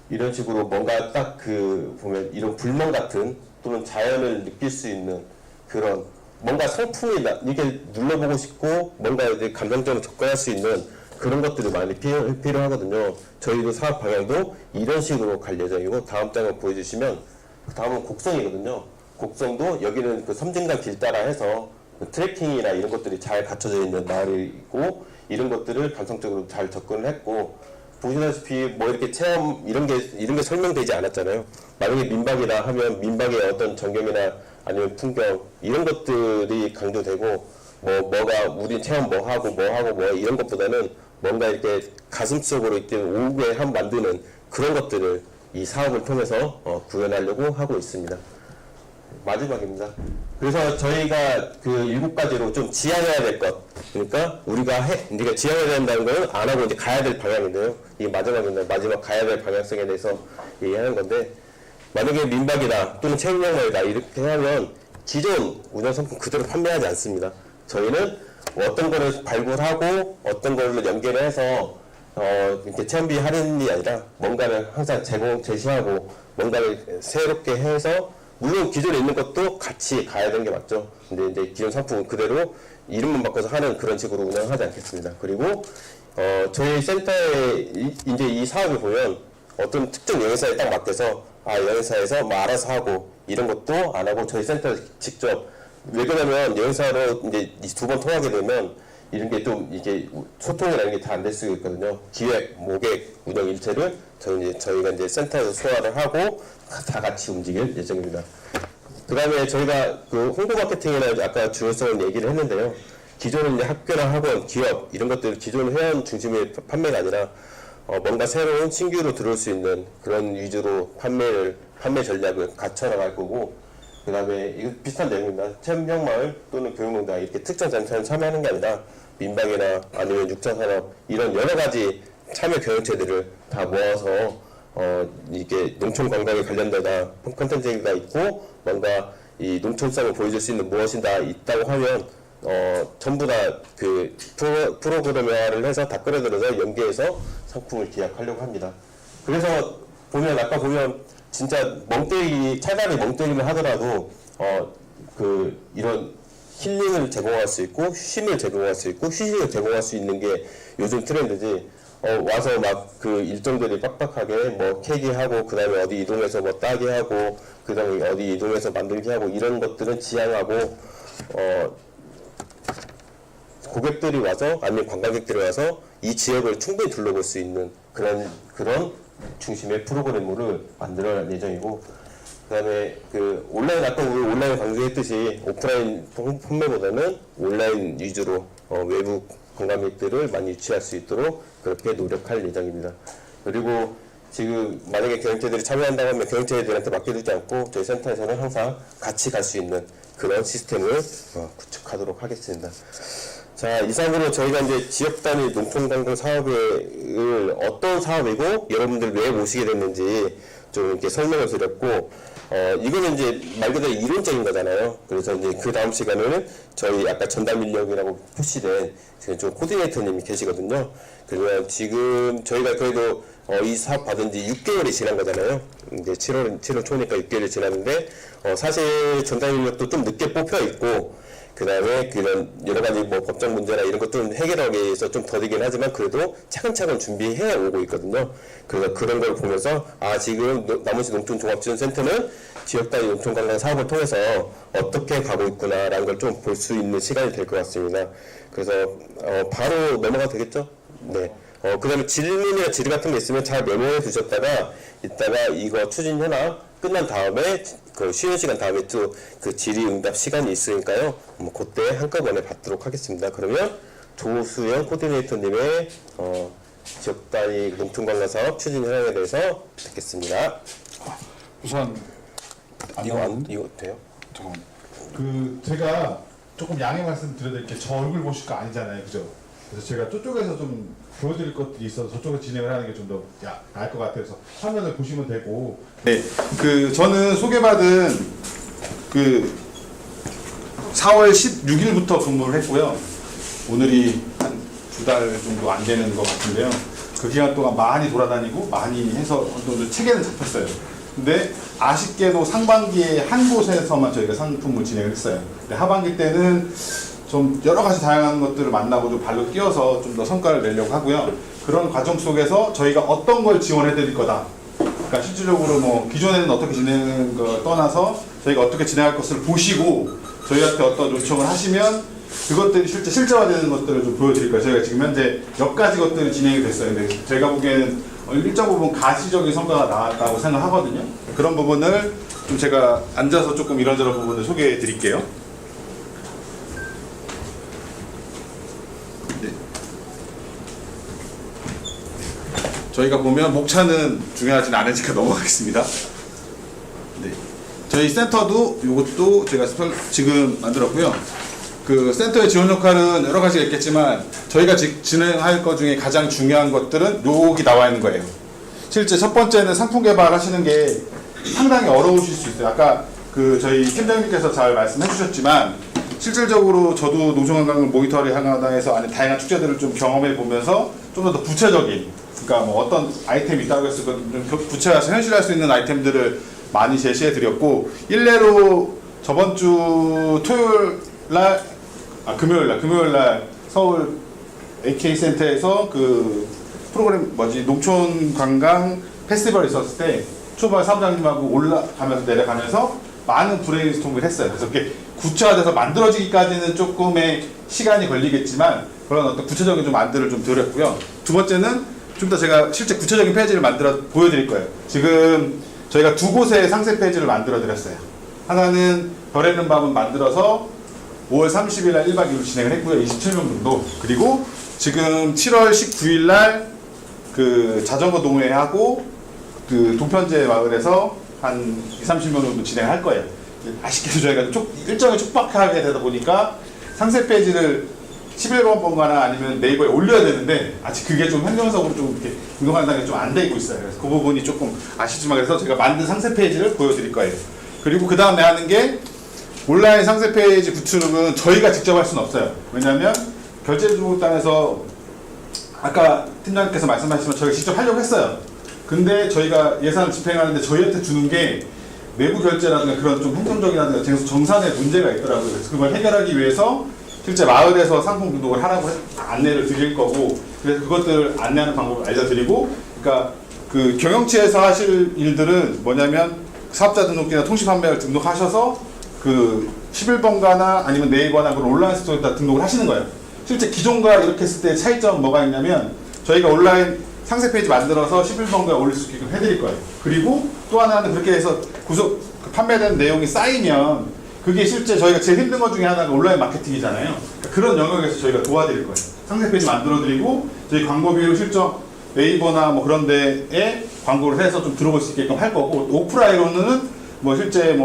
이런 식으로 뭔가 딱 보면 이런 불멍 같은, 또는 자연을 느낄 수 있는 그런 뭔가 상품이 이렇게 눌러보고 싶고 뭔가 이제 감정적으로 접근할 수 있는 그런 것들이 많이 필요하거든요. 저희도 사업 방향도 이런 식으로 갈 예정이고, 다음 장을 보여주시면, 다음은 곡성이거든요. 곡성도 여기는 그 섬진강 길 따라 해서 트레킹이나 이런 것들이 잘 갖춰져 있는 마을이고, 이런 것들을 감성적으로 잘 접근을 했고, 보시다시피 뭐 이렇게 체험 이런 게 설명되지 않았잖아요. 만약에 민박이라 하면 민박의 어떤 전경이나 아니면 풍경 이런 것들이 강조되고, 뭐가 우리 체험 뭐 하고 이런 것보다는 뭔가 이렇게 가슴속으로 이렇게 오게 만드는 그런 것들을 이 사업을 통해서 구현하려고 하고 있습니다. 마지막입니다. 그래서 저희가 그 7가지로 좀 지향해야 될 것, 그러니까 우리가 이제 지향해야 된다는 건 안 하고 이제 가야 될 방향인데요. 이게 마지막입니다. 마지막 가야 될 방향성에 대해서 얘기하는 건데, 만약에 민박이다 또는 체험영화이다 이렇게 하면 기존 운영 상품 그대로 판매하지 않습니다. 저희는 어떤 거를 발굴하고 어떤 거를 연결해서 이렇게 체험비 할인이 아니라 뭔가를 항상 제시하고 뭔가를 새롭게 해서, 물론 기존에 있는 것도 같이 가야 되는 게 맞죠. 근데 이제 기존 상품은 그대로 이름만 바꿔서 하는 그런 식으로 운영하지 않겠습니다. 그리고 저희 센터에 이제 이 사업을 보면 어떤 특정 여행사에 딱 맡겨서 여행사에서 뭐 알아서 하고 이런 것도 안 하고, 저희 센터 직접, 왜 그러냐면 여행사로 이제 2번 통하게 되면 이런 게 좀 이게 소통이라는 게 다 안 될 수 있거든요. 기획, 모객, 운영 일체를 저희가 이제 센터에서 소화를 하고 다 같이 움직일 예정입니다. 그 다음에 저희가 그 홍보 마케팅이나 아까 중요성을 얘기를 했는데요. 기존은 이제 학교나 학원, 기업 이런 것들 기존 회원 중심의 판매가 아니라 뭔가 새로운 신규로 들어올 수 있는 그런 위주로 판매 전략을 갖춰 나갈 거고, 그 다음에 이거 비슷한 내용입니다. 체험형마을 또는 교육농장 이렇게 특정 단체에 참여하는 게 아니라 민박이나 아니면 6차 산업 이런 여러 가지 참여 경영체들을 다 모아서 이게 농촌 관광에 관련되다 콘텐츠가 있고 뭔가 이 농촌성을 보여줄 수 있는 무엇이 다 있다고 하면 전부 다 그 프로그램화를 해서 다 끌어들여서 연계해서 상품을 기획하려고 합니다. 그래서 보면 아까 보면 진짜 멍때리기 차라리 멍때리기를 하더라도 이런 힐링을 제공할 수 있고 쉼을 제공할 수 있고 휴식을 제공할 수 있는 게 요즘 트렌드지. 와서 막 그 일정들이 빡빡하게 뭐 캐기 하고 그 다음에 어디 이동해서 뭐 따기 하고 그 다음에 어디 이동해서 만들기 하고 이런 것들은 지양하고 고객들이 와서 아니면 관광객들이 와서 이 지역을 충분히 둘러볼 수 있는 그런 중심의 프로그램을 만들어 예정이고, 그다음에 그 온라인 아까 우리 온라인 강조했듯이 오프라인 판매보다는 온라인 위주로 외부 관광객들을 많이 유치할 수 있도록 그렇게 노력할 예정입니다. 그리고 지금 만약에 경영체들이 참여한다고 하면 경영체들한테 맡겨두지 않고 저희 센터에서는 항상 같이 갈 수 있는 그런 시스템을 구축하도록 하겠습니다. 자, 이상으로 저희가 이제 지역 단위 농촌관광 사업을 어떤 사업이고 여러분들 왜 모시게 됐는지 좀 이렇게 설명을 드렸고, 이거는 이제 말 그대로 이론적인 거잖아요. 그래서 이제 그 다음 시간에는 저희 아까 전담 인력이라고 표시된 좀 코디네이터님이 계시거든요. 그러면 지금 저희가 그래도 이 사업 받은 지 6개월이 지난 거잖아요. 이제 7월 초니까 6개월이 지났는데, 사실 전담 인력도 좀 늦게 뽑혀 있고, 그 다음에 그런 여러 가지 뭐 법적 문제나 이런 것들은 해결하기 위해서 좀 더디긴 하지만 그래도 차근차근 준비해 오고 있거든요. 그래서 그런 걸 보면서 지금 나머지 농촌종합지원센터는 지역단위 농촌관광 사업을 통해서 어떻게 가고 있구나라는 걸 좀 볼 수 있는 시간이 될 것 같습니다. 그래서 바로 넘어가도 되겠죠? 네. 그 다음에 질문이나 질의 같은 게 있으면 잘 메모해 두셨다가 이따가 이거 추진 현황 끝난 다음에 그 쉬는 시간 다음에 또 그 질의응답 시간이 있으니까요. 그때 한꺼번에 받도록 하겠습니다. 그러면 조수영 코디네이터님의 지역 단위 농촌관광 사업 추진 현황에 대해서 듣겠습니다. 우선 이거 돼요? 잠깐만. 제가 조금 양해 말씀 드려야 될 게 저 얼굴 보실 거 아니잖아요, 그죠? 그래서 제가 저쪽에서 좀 보여드릴 것들이 있어서 저쪽에 진행을 하는 게 좀 더 나을 것 같아서 화면을 보시면 되고. 네, 저는 소개받은 4월 16일부터 근무를 했고요. 오늘이 한 2달 정도 안 되는 것 같은데요. 그 기간 동안 많이 돌아다니고 많이 해서 어느 정도 체계는 잡혔어요. 근데 아쉽게도 상반기에 한 곳에서만 저희가 상품을 진행을 했어요. 근데 하반기 때는 좀 여러 가지 다양한 것들을 만나고 좀 발로 뛰어서 좀 더 성과를 내려고 하고요. 그런 과정 속에서 저희가 어떤 걸 지원해 드릴 거다. 그러니까 실질적으로 뭐 기존에는 어떻게 진행하는 걸 떠나서 저희가 어떻게 진행할 것을 보시고 저희한테 어떤 요청을 하시면 그것들이 실제화되는 것들을 좀 보여드릴 거예요. 저희가 지금 현재 몇 가지 것들이 진행이 됐어요. 근데 저희가 보기에는 일정 부분 가시적인 성과가 나왔다고 생각하거든요. 그런 부분을 좀 제가 앉아서 조금 이런저런 부분을 소개해 드릴게요. 저희가 보면 목차는 중요하진 않으니까 넘어가겠습니다. 네. 저희 센터도 이것도 제가 지금 만들었고요. 그 센터의 지원 역할은 여러 가지가 있겠지만 저희가 진행할 것 중에 가장 중요한 것들은 여기 나와 있는 거예요. 실제 첫 번째는 상품 개발하시는 게 상당히 어려우실 수 있어요. 아까 저희 팀장님께서 잘 말씀해 주셨지만 실질적으로 저도 농촌관광을 모니터링하면서 안에 다양한 축제들을 좀 경험해 보면서 좀 더 구체적인, 그러니까 뭐 어떤 아이템이 있다고 했을 좀 구체화해서 현실할 수 있는 아이템들을 많이 제시해 드렸고, 일례로 저번 주 금요일 날 서울 AK 센터에서 그 프로그램 농촌 관광 페스티벌 있었을 때 초반 사무장님하고 올라가면서 내려가면서 많은 브레인스토밍을 했어요. 그래서 그게 구체화돼서 만들어지기까지는 조금의 시간이 걸리겠지만 그런 어떤 구체적인 좀 안들을 좀 드렸고요. 두 번째는 좀 더 제가 실제 구체적인 페이지를 만들어 보여드릴 거예요. 지금 저희가 두 곳의 상세 페이지를 만들어 드렸어요. 하나는 별에는 밤은 만들어서 5월 30일 날 1박 2일 진행을 했고요. 27명 정도. 그리고 지금 7월 19일 날 그 자전거 동호회하고 그 동편제 마을에서 한 20-30명 정도 진행할 거예요. 아쉽게도 저희가 일정이 촉박하게 되다 보니까 상세 페이지를 11번 번가나 아니면 네이버에 올려야 되는데 아직 그게 좀 행정적으로 좀 이렇게 운동한다는 게 좀 안 되고 있어요. 그래서 그 부분이 조금 아쉽지만 그래서 제가 만든 상세 페이지를 보여드릴 거예요. 그리고 그 다음에 하는 게 온라인 상세 페이지 구축은 저희가 직접 할 수는 없어요. 왜냐하면 결제조국단에서 아까 팀장님께서 말씀하셨지만 저희가 직접 하려고 했어요. 근데 저희가 예산을 집행하는데 저희한테 주는 게 내부 결제라든가 그런 좀 행정적이라든가 정산에 문제가 있더라고요. 그래서 그걸 해결하기 위해서 실제 마을에서 상품 등록을 하라고 안내를 드릴 거고, 그래서 그것들 안내하는 방법을 알려드리고, 그러니까 그 경영치에서 하실 일들은 뭐냐면 사업자 등록기나 통신판매를 등록하셔서 그 11번가나 아니면 네이버나 그런 온라인 스토어에다 등록을 하시는 거예요. 실제 기존과 이렇게 했을 때 차이점은 뭐가 있냐면 저희가 온라인 상세 페이지 만들어서 11번가에 올릴 수 있게끔 해드릴 거예요. 그리고 또 하나는 그렇게 해서 판매된 내용이 쌓이면 그게 실제 저희가 제일 힘든 것 중에 하나가 온라인 마케팅이잖아요. 그러니까 그런 영역에서 저희가 도와드릴 거예요. 상세 페이지 만들어드리고 저희 광고비로 실적 네이버나 뭐 그런 데에 광고를 해서 좀 들어볼 수 있게끔 할 거고, 오프라인으로는 뭐 실제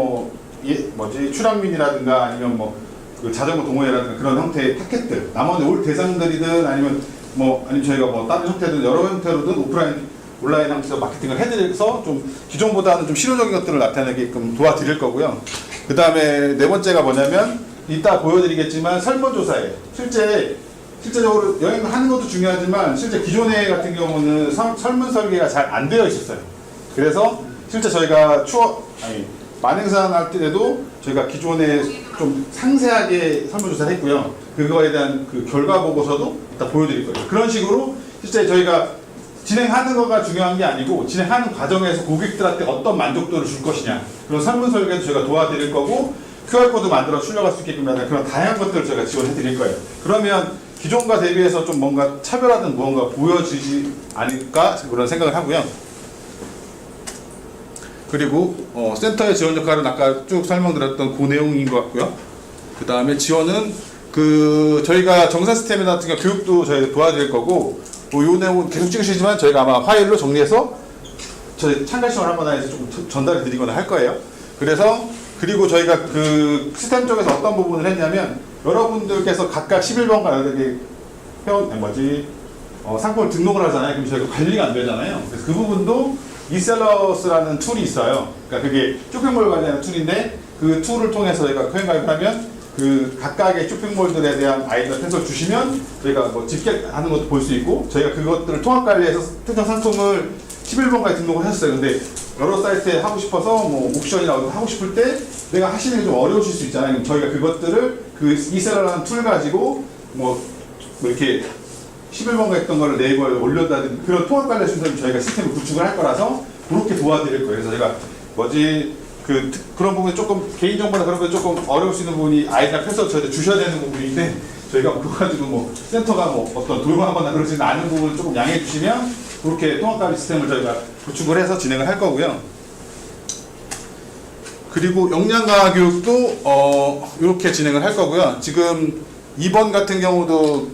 출연민이라든가 아니면 그 자전거 동호회라든가 그런 형태의 타켓들, 나머지 올 대상들이든 아니면 저희가 다른 형태든 여러 형태로든 온라인 형태로 마케팅을 해드려서 좀 기존보다는 좀 실효적인 것들을 나타내게끔 도와드릴 거고요. 그 다음에 네 번째가 뭐냐면 이따 보여드리겠지만 설문조사예요. 실제적으로 여행을 하는 것도 중요하지만 실제 기존에 같은 경우는 설문 설계가 잘 안 되어 있었어요. 그래서 실제 저희가 만행산 할 때도 저희가 기존에 좀 상세하게 설문조사를 했고요. 그거에 대한 그 결과 보고서도 이따 보여드릴 거예요. 그런 식으로 실제 저희가 진행하는 거가 중요한 게 아니고 진행하는 과정에서 고객들한테 어떤 만족도를 줄 것이냐, 그런 설문 설계도 저희가 도와드릴 거고, QR코드 만들어 출력할 수 있게끔 하는 그런 다양한 것들을 저희가 지원해 드릴 거예요. 그러면 기존과 대비해서 좀 뭔가 차별화된 무언가 보여지지 않을까 그런 생각을 하고요. 그리고 센터의 지원 역할은 아까 쭉 설명드렸던 그 내용인 것 같고요. 그 다음에 지원은 저희가 정산 시스템 같은 경우 교육도 저희가 도와드릴 거고, 이 내용은 계속 찍으시지만 저희가 아마 파일로 정리해서 저희 참가 시험을 한번 해서 좀 전달해 드리거나 할 거예요. 그리고 저희가 그 시스템 쪽에서 어떤 부분을 했냐면 여러분들께서 각각 11번가 이렇게 상품을 등록을 하잖아요. 그럼 저희가 관리가 안 되잖아요. 그래서 그 부분도 이셀러스라는 툴이 있어요. 그러니까 그게 쇼핑몰 관리하는 툴인데 그 툴을 통해서 저희가 회원가입을 하면 그 각각의 쇼핑몰들에 대한 아이디어 펜서를 주시면 저희가 집계하는 것도 볼 수 있고, 저희가 그것들을 통합 관리해서 특정 상품을 11번가에 등록을 했어요. 근데 여러 사이트에 하고 싶어서 옥션이나 어디 하고 싶을 때 내가 하시는 게 좀 어려우실 수 있잖아요. 그럼 저희가 그것들을 그 이셀러라는 툴 가지고 이렇게 11번가 했던 거를 네이버에 올렸다든지 그런 통합 관리 순서를 저희가 시스템을 구축을 할 거라서 그렇게 도와드릴 거예요. 그래서 저희가 그런 부분이 조금 개인정보나 그런 거 조금 어려울 수 있는 부분이 아이디어 펴서 저희한테 주셔야 되는 부분인데, 저희가 그거 가지고 센터가 어떤 돌망하거나 그러지 않은 부분을 조금 양해해 주시면 그렇게 통합관리 시스템을 저희가 구축을 해서 진행을 할 거고요. 그리고 역량 강화 교육도 이렇게 진행을 할 거고요. 지금 2번 같은 경우도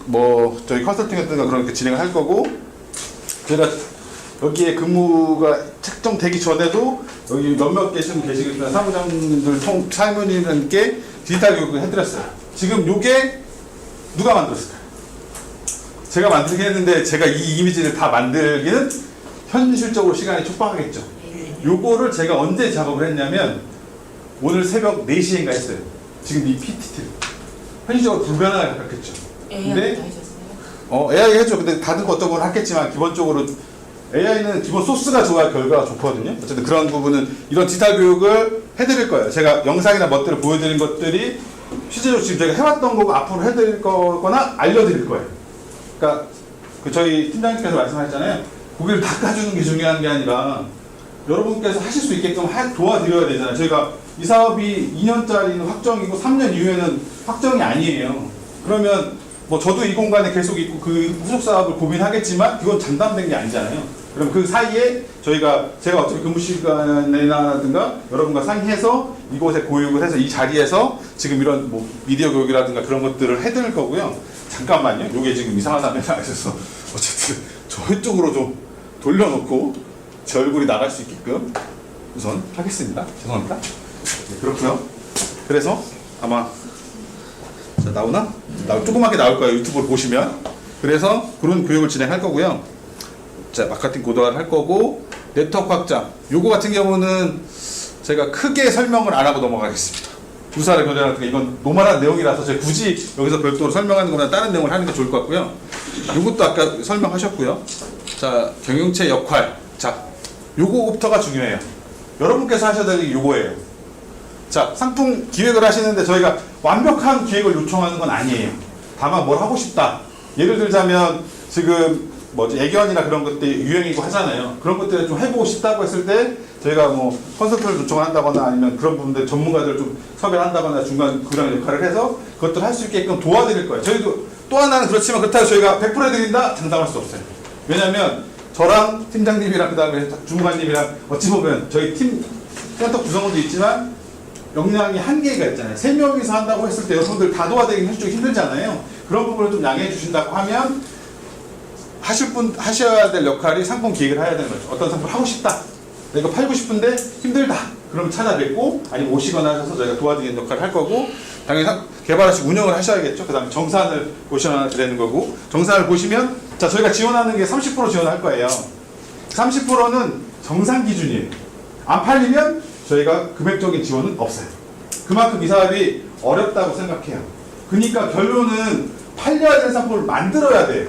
저희 컨설팅 같은 거 그렇게 진행을 할 거고, 제가 여기에 근무가 책정되기 전에도 여기 몇몇 계시겠지만 사무장님들 사무님께 디지털 교육을 해드렸어요. 지금 요게 누가 만들었을까요? 제가 만들긴 했는데 제가 이 이미지를 다 만들기는 현실적으로 시간이 촉박하겠죠. 요거를 제가 언제 작업을 했냐면 오늘 새벽 4시인가 했어요. 지금 이 PPT 현실적으로 불가능하게 가깝겠죠. 근데 AI 했죠. 근데 다들 어떤 걸 하겠지만 기본적으로 AI는 기본 소스가 좋아야 결과가 좋거든요. 어쨌든 그런 부분은 이런 디지털 교육을 해드릴 거예요. 제가 영상이나 멋들을 보여드린 것들이 실제로 지금 제가 해왔던 거고 앞으로 해드릴 거거나 알려드릴 거예요. 그러니까 저희 팀장님께서 말씀하셨잖아요. 고기를 닦아주는 게 중요한 게 아니라 여러분께서 하실 수 있게끔 도와드려야 되잖아요. 저희가 이 사업이 2년짜리는 확정이고 3년 이후에는 확정이 아니에요. 그러면 저도 이 공간에 계속 있고 그 후속 사업을 고민하겠지만 그건 장담된 게 아니잖아요. 그럼 그 사이에 제가 어차피 근무 시간이라든가 여러분과 상의해서 이곳에 고육을 해서 이 자리에서 지금 이런 뭐 미디어 교육이라든가 그런 것들을 해드릴 거고요. 잠깐만요. 이게 지금 이상하다면 하셔서 어쨌든 저쪽으로 좀 돌려놓고 제 얼굴이 나갈 수 있게끔 우선 하겠습니다. 죄송합니다. 네, 그렇고요. 그래서 아마 자, 나오나? 조그맣게 나올 거예요. 유튜브를 보시면. 그래서 그런 교육을 진행할 거고요. 자, 마케팅 고도화를 할 거고 네트워크 확장. 요거 같은 경우는 제가 크게 설명을 안 하고 넘어가겠습니다. 부사를 교대할 때 이건 노멀한 내용이라서 제가 굳이 여기서 별도로 설명하는 것보다 다른 내용을 하는 게 좋을 것 같고요. 요것도 아까 설명하셨고요. 자, 경영체 역할. 자, 요거부터가 중요해요. 여러분께서 하셔야 되는 게 요거예요. 자, 상품 기획을 하시는데 저희가 완벽한 기획을 요청하는 건 아니에요. 다만 뭘 하고 싶다. 예를 들자면 지금 뭐지 애견이나 그런 것들 유행이고 하잖아요. 그런 것들을 좀 해보고 싶다고 했을 때 저희가 뭐 컨설트를 요청을 한다거나 아니면 그런 부분들 전문가들을 좀 섭외를 한다거나 중간 그런 역할을 해서 그것들을 할 수 있게끔 도와드릴 거예요. 저희도 또 하나는 그렇지만 그렇다고 저희가 100% 해드린다? 장담할 수 없어요. 왜냐하면 저랑 팀장님이랑 그 다음에 주무관님이랑 어찌 보면 저희 팀 센터 구성원도 있지만 역량이 한계가 있잖아요. 3명이서 한다고 했을 때 여러분들 다 도와드리긴 사실 좀 힘들잖아요. 그런 부분을 좀 양해해 주신다고 하면 하셔야 될 역할이 상품 기획을 해야 되는 거죠. 어떤 상품을 하고 싶다. 내가 팔고 싶은데 힘들다. 그럼 찾아뵙고 아니면 오시거나 하셔서 저희가 도와드리는 역할을 할 거고 당연히 개발하시고 운영을 하셔야겠죠. 그 다음에 정산을 보셔야 되는 거고 정산을 보시면 자 저희가 지원하는 게 30% 지원할 거예요. 30%는 정산 기준이에요. 안 팔리면 저희가 금액적인 지원은 없어요. 그만큼 이 사업이 어렵다고 생각해요. 그러니까 결론은 팔려야 되는 상품을 만들어야 돼요.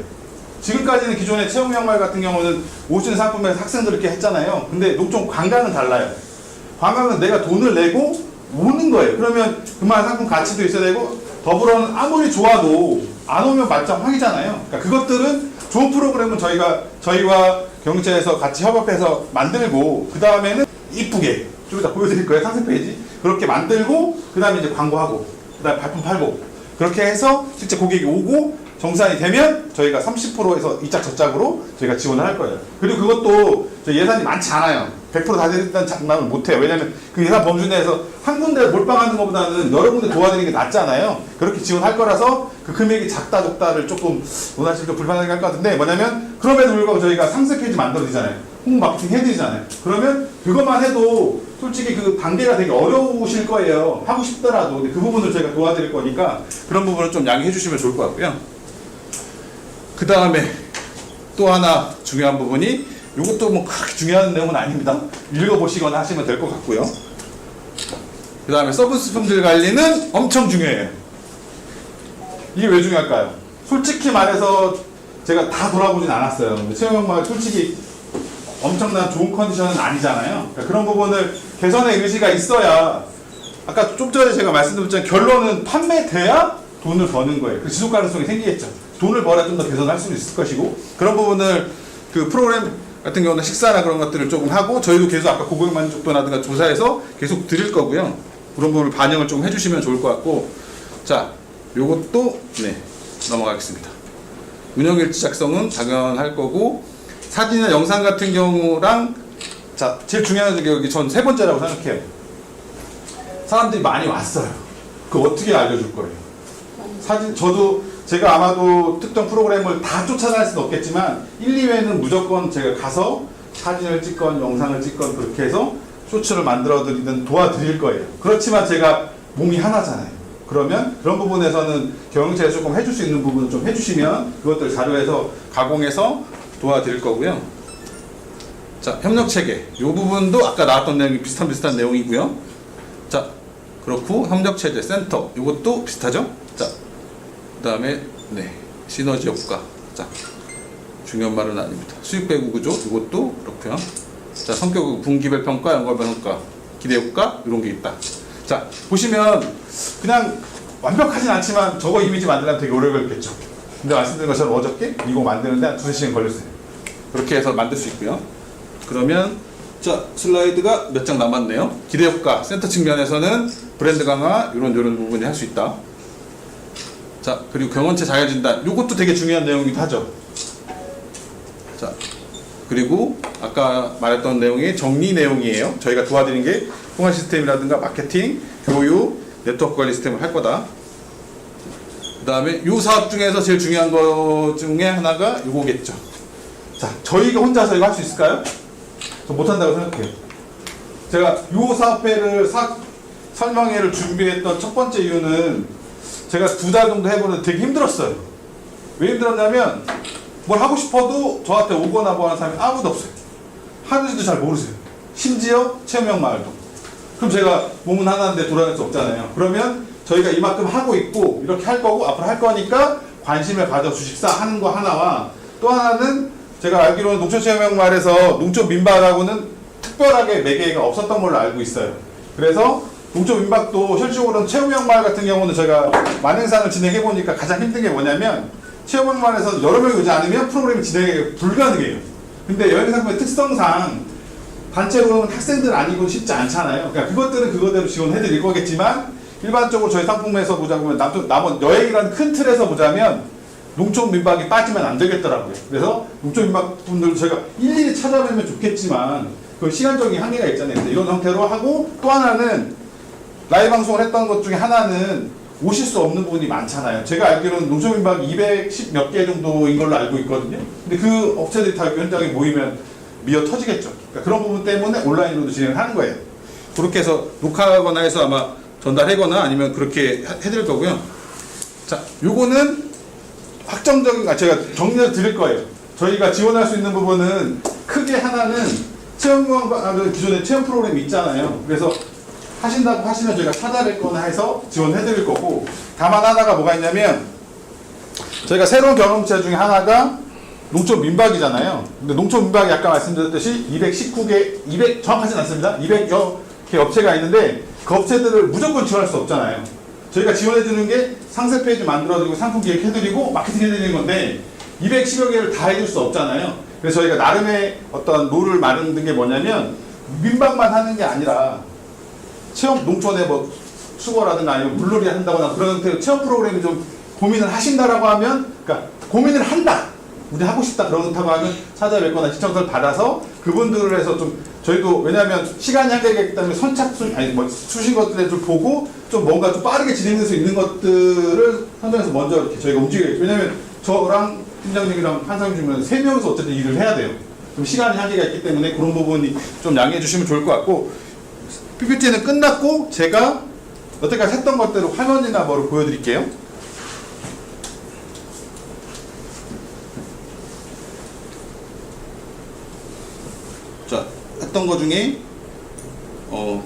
지금까지는 기존의 체험 양말 같은 경우는 오시는 상품에서 학생들 이렇게 했잖아요. 근데 농촌 관광은 달라요. 관광은 내가 돈을 내고 오는 거예요. 그러면 그만한 상품 가치도 있어야 되고 더불어는 아무리 좋아도 안 오면 말짱황이잖아요. 그러니까 그것들은 좋은 프로그램은 저희와 경영체에서 같이 협업해서 만들고 그 다음에는 이쁘게 좀 이따 보여드릴 거예요. 상세 페이지 그렇게 만들고 그 다음에 이제 광고하고 그 다음에 발품 팔고 그렇게 해서 실제 고객이 오고 정산이 되면 저희가 30%에서 이짝 저짝으로 저희가 지원을 할 거예요. 그리고 그것도 저희 예산이 많지 않아요. 100%다 드린다는 장담을 못해요. 왜냐하면 그 예산 범주 내에서 한 군데 몰빵하는 것보다는 여러 군데 도와드리는 게 낫잖아요. 그렇게 지원할 거라서 그 금액이 작다 적다를 조금 원하시니까 불편하게 할 것 같은데 뭐냐면 그럼에도 불구하고 저희가 상세 페이지 만들어드리잖아요. 홍보 마케팅 해드리잖아요. 그러면 그것만 해도 솔직히 그 단계가 되게 어려우실 거예요. 하고 싶더라도. 근데 그 부분을 저희가 도와드릴 거니까 그런 부분을 좀 양해해 주시면 좋을 것 같고요. 그 다음에 또 하나 중요한 부분이 이것도 뭐 그렇게 중요한 내용은 아닙니다. 읽어보시거나 하시면 될 것 같고요. 그 다음에 서비스 품질 관리는 엄청 중요해요. 이게 왜 중요할까요? 솔직히 말해서 제가 다 돌아보진 않았어요. 근데 체험형말 솔직히 엄청난 좋은 컨디션은 아니잖아요. 그러니까 그런 부분을 개선의 의지가 있어야 아까 좀 전에 제가 말씀드렸지만 결론은 판매돼야 돈을 버는 거예요. 그 지속 가능성이 생기겠죠. 돈을 벌어야 좀 더 개선할 수 있을 것이고 그런 부분을 그 프로그램 같은 경우는 식사나 그런 것들을 조금 하고 저희도 계속 아까 고객 만족도라든가 조사해서 계속 드릴 거고요. 그런 부분을 반영을 좀 해주시면 좋을 것 같고 자 요것도 네 넘어가겠습니다. 운영일지 작성은 당연할 거고 사진이나 영상 같은 경우랑 자 제일 중요한 게 여기 전 세 번째라고 생각해요. 사람들이 많이 왔어요. 그거 어떻게 알려줄 거예요? 사진 저도 제가 아마도 특정 프로그램을 다 쫓아다닐 수는 없겠지만 1, 2회는 무조건 제가 가서 사진을 찍건 영상을 찍건 그렇게 해서 쇼츠를 만들어 드리든 도와드릴 거예요. 그렇지만 제가 몸이 하나잖아요. 그러면 그런 부분에서는 경영체에서 조금 해줄 수 있는 부분을 좀 해주시면 그것들 자료에서 가공해서 도와드릴 거고요. 자, 협력체계 이 부분도 아까 나왔던 내용이 비슷한 내용이고요. 자, 그렇고 협력체제 센터 이것도 비슷하죠? 자, 그 다음에 네 시너지 효과 자 중요한 말은 아닙니다. 수익 배분 구조 이것도 그렇고요. 자 성격 분기별 평가 연관별 평가 기대 효과 이런 게 있다. 자 보시면 그냥 완벽하진 않지만 저거 이미지 만들려면 되게 오래 걸리겠죠. 근데 말씀드린 것처럼 어저께 이거 만드는데 한 2-3시간 걸렸어요. 그렇게 해서 만들 수 있고요. 그러면 자 슬라이드가 몇 장 남았네요. 기대 효과 센터 측면에서는 브랜드 강화 이런 부분이 할 수 있다. 자 그리고 경원체 자율진단 이것도 되게 중요한 내용이기도 하죠. 자 그리고 아까 말했던 내용이 정리 내용이에요. 저희가 도와드린 게 통화 시스템이라든가 마케팅, 교육, 네트워크 관리 시스템을 할 거다. 그 다음에 이 사업 중에서 제일 중요한 것 중에 하나가 이거겠죠. 자, 저희가 혼자서 이거 할 수 있을까요? 저 못한다고 생각해요. 제가 이 사업회를 설명회를 준비했던 첫 번째 이유는 제가 2달 정도 해보는데 되게 힘들었어요. 왜 힘들었냐면 뭘 하고 싶어도 저한테 오거나 뭐 하는 사람이 아무도 없어요. 하는지도 잘 모르세요. 심지어 체험형 마을도. 그럼 제가 몸은 하나인데 돌아갈 수 없잖아요. 그러면 저희가 이만큼 하고 있고 이렇게 할 거고 앞으로 할 거니까 관심을 가져 주십사 하는 거 하나와, 또 하나는 제가 알기로는 농촌체험형 마을에서 농촌 민박하고는 특별하게 매개가 없었던 걸로 알고 있어요. 그래서 농촌 민박도 실질적으로는 체험형 마을 같은 경우는 저희가 만행산을 진행해 보니까 가장 힘든 게 뭐냐면, 체험형 마을에서 여러 명이 오지 않으면 프로그램이 진행이 불가능해요. 근데 여행상품의 특성상 단체로는 학생들 아니고 쉽지 않잖아요. 그러니까 그것들은 그거대로 지원해 드릴 거겠지만, 일반적으로 저희 상품에서 보자면 남은 여행이라는 큰 틀에서 보자면 농촌 민박이 빠지면 안 되겠더라고요. 그래서 농촌 민박 분들 저희가 일일이 찾아뵈면 좋겠지만 그 시간적인 한계가 있잖아요. 근데 이런 형태로 하고, 또 하나는 라이브 방송을 했던 것 중에 하나는 오실 수 없는 분이 많잖아요. 제가 알기로는 농촌 민박이 210 몇 개 정도인 걸로 알고 있거든요. 근데 그 업체들이 다 현장에 모이면 미어 터지겠죠. 그러니까 그런 부분 때문에 온라인으로도 진행을 하는 거예요. 그렇게 해서 녹화하거나 해서 아마 전달하거나 아니면 그렇게 해드릴 거고요. 자, 요거는 확정적인, 제가 정리를 드릴 거예요. 저희가 지원할 수 있는 부분은 크게 하나는 기존에 체험 프로그램이 있잖아요. 그래서 하신다고 하시면 저희가 찾아뵐 거나 해서 지원해 드릴 거고, 다만 하나가 뭐가 있냐면, 저희가 새로운 경험체 중에 하나가 농촌 민박이잖아요. 근데 농촌 민박이 아까 말씀드렸듯이 219개, 200 정확하진 않습니다. 200여 개 업체가 있는데 그 업체들을 무조건 지원할 수 없잖아요. 저희가 지원해주는 게 상세 페이지 만들어드리고 상품 기획해드리고 마케팅 해드리는 건데 210여 개를 다 해줄 수 없잖아요. 그래서 저희가 나름의 어떤 룰을 만든 게 뭐냐면, 민박만 하는 게 아니라 체험 농촌에 뭐 수거라든가 아니면 물놀이 한다거나 그런 형태의 체험 프로그램이 좀 고민을 하신다라고 하면, 그러니까 고민을 한다, 우리 하고 싶다 그렇다고 하면 찾아뵙거나 신청서를 받아서 그분들을 해서 좀, 저희도 왜냐하면 시간이 한계가 있기 때문에 선착순 아니 뭐 수신 것들에 좀 보고 좀 뭔가 좀 빠르게 진행될 수 있는 것들을 선정해서 먼저 이렇게 저희가 움직여요. 왜냐하면 저랑 팀장님이랑 한상임 주면 3명이서 어쨌든 일을 해야 돼요. 좀 시간이 한계가 있기 때문에 그런 부분이 좀 양해해 주시면 좋을 것 같고, PPT는 끝났고 제가 여태까지 했던 것대로 화면이나 뭐를 보여드릴게요. 자, 했던 것 중에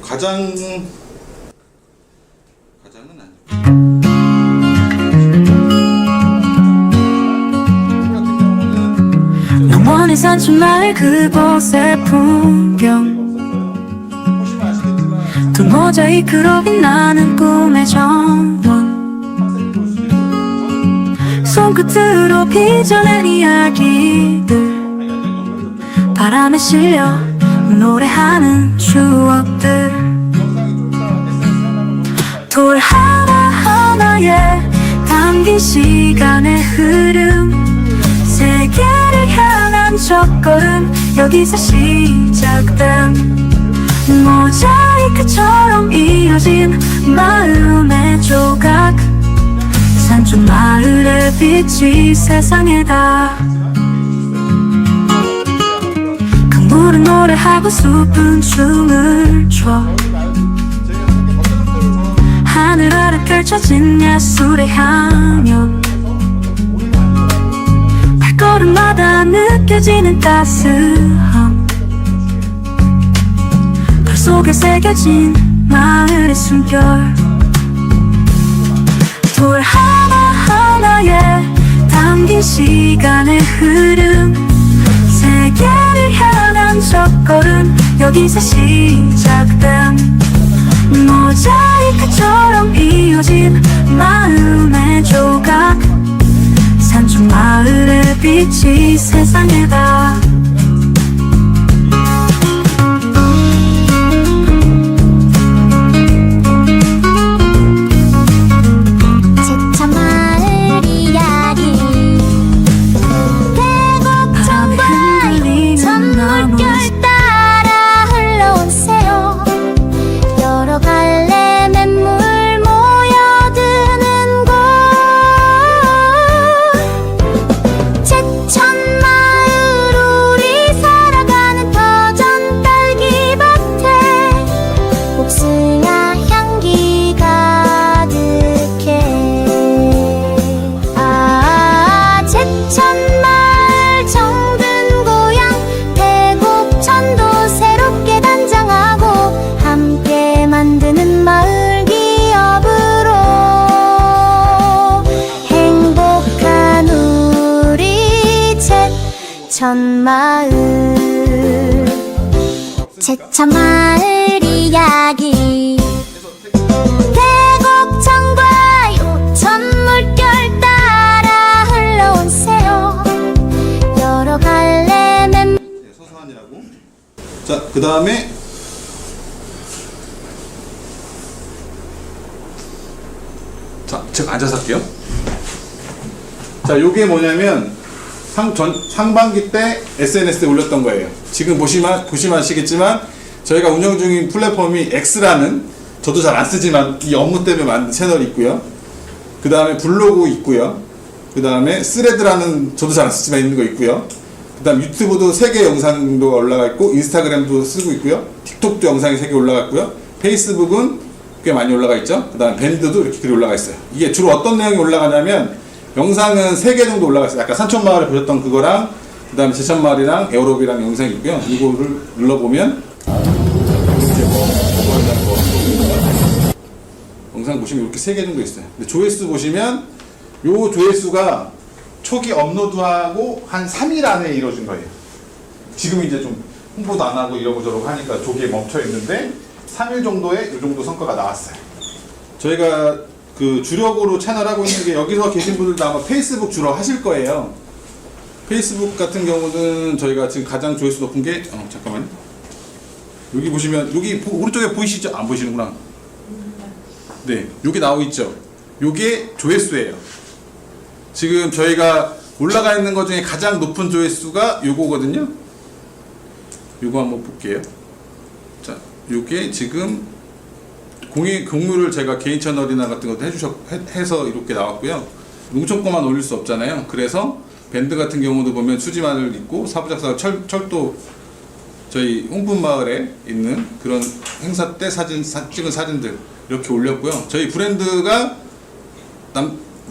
가장은 아니고 영원히 산천 마을 그곳의 풍경, 보시면 아시겠지만 두 모자이크로 빛나는 꿈의 정원, 학생들 볼 수도 있고 손끝으로 빚어낸 이야기들, 바람에 실려 노래하는 추억들, 돌 하나하나에 담긴 시간의 흐름, 세계를 향한 첫걸음, 여기서 시작된 모자이크처럼 이어진 마음의 조각, 산쪽 마을의 빛이 세상에 다. 강물은 노래하고 숲은 춤을 춰, 하늘 아래 펼쳐진 예술의 향연, 발걸음마다 느껴지는 따스함, 별 속에 새겨진 마을의 숨결, 돌 하나하나에 담긴 시간의 흐름, 세계를 향한 첫걸음, 여기서 시작된 모자이크처럼 이어진 마음의 조각, 산쪽 마을의 빛이 세상에 다. 제천 마을 이야기, 계곡 바람에 천과의 흔들리는 나무, 천물결 제천 마을 이야기 계곡천과 요천 물결 따라 흘러온 새요 여러 갈래 맴 서서한이라고. 자, 그 다음에 자, 제가 앉아서 할게요. 자, 요게 뭐냐면 상반기 때 SNS에 올렸던 거예요. 지금 보시면 아시겠지만 저희가 운영 중인 플랫폼이 X라는, 저도 잘 안 쓰지만 이 업무 때문에 만든 채널이 있고요. 그 다음에 블로그 있고요. 그 다음에 스레드라는, 저도 잘 안 쓰지만 있는 거 있고요. 그 다음 유튜브도 3개 영상도 올라가 있고, 인스타그램도 쓰고 있고요. 틱톡도 영상이 3개 올라가 있고요. 페이스북은 꽤 많이 올라가 있죠. 그 다음 밴드도 이렇게 글이 올라가 있어요. 이게 주로 어떤 내용이 올라가냐면, 영상은 3개 정도 올라가 있어요. 아까 산천마을에 보셨던 그거랑, 그 다음에 제천마을이랑 에어로비랑 영상이 있고요. 이거를 눌러보면 영상 보시면 이렇게 3개 정도 있어요. 근데 조회수 보시면 요 조회수가 초기 업로드하고 한 3일 안에 이루어진 거예요. 지금 이제 좀 홍보도 안 하고 이러고 저러고 하니까 조기에 멈춰 있는데 3일 정도에 이 정도 성과가 나왔어요. 저희가 그 주력으로 채널 하고 있는 게, 여기서 계신 분들도 아마 페이스북 주로 하실 거예요. 페이스북 같은 경우는 저희가 지금 가장 조회수 높은 게, 잠깐만요. 여기 보시면, 여기 오른쪽에 보이시죠? 안 보이시는구나. 네, 여기 나오고 있죠? 요게 조회수예요. 지금 저희가 올라가 있는 것 중에 가장 높은 조회수가 요거거든요. 요거 한번 볼게요. 자, 요게 지금 공유를 제가 개인 채널이나 같은 것도 해서 이렇게 나왔고요. 농촌 거만 올릴 수 없잖아요. 그래서 밴드 같은 경우도 보면 수지마을 있고, 사부작사 철도, 저희 홍분마을에 있는 그런 행사 때 찍은 사진들 이렇게 올렸고요. 저희 브랜드가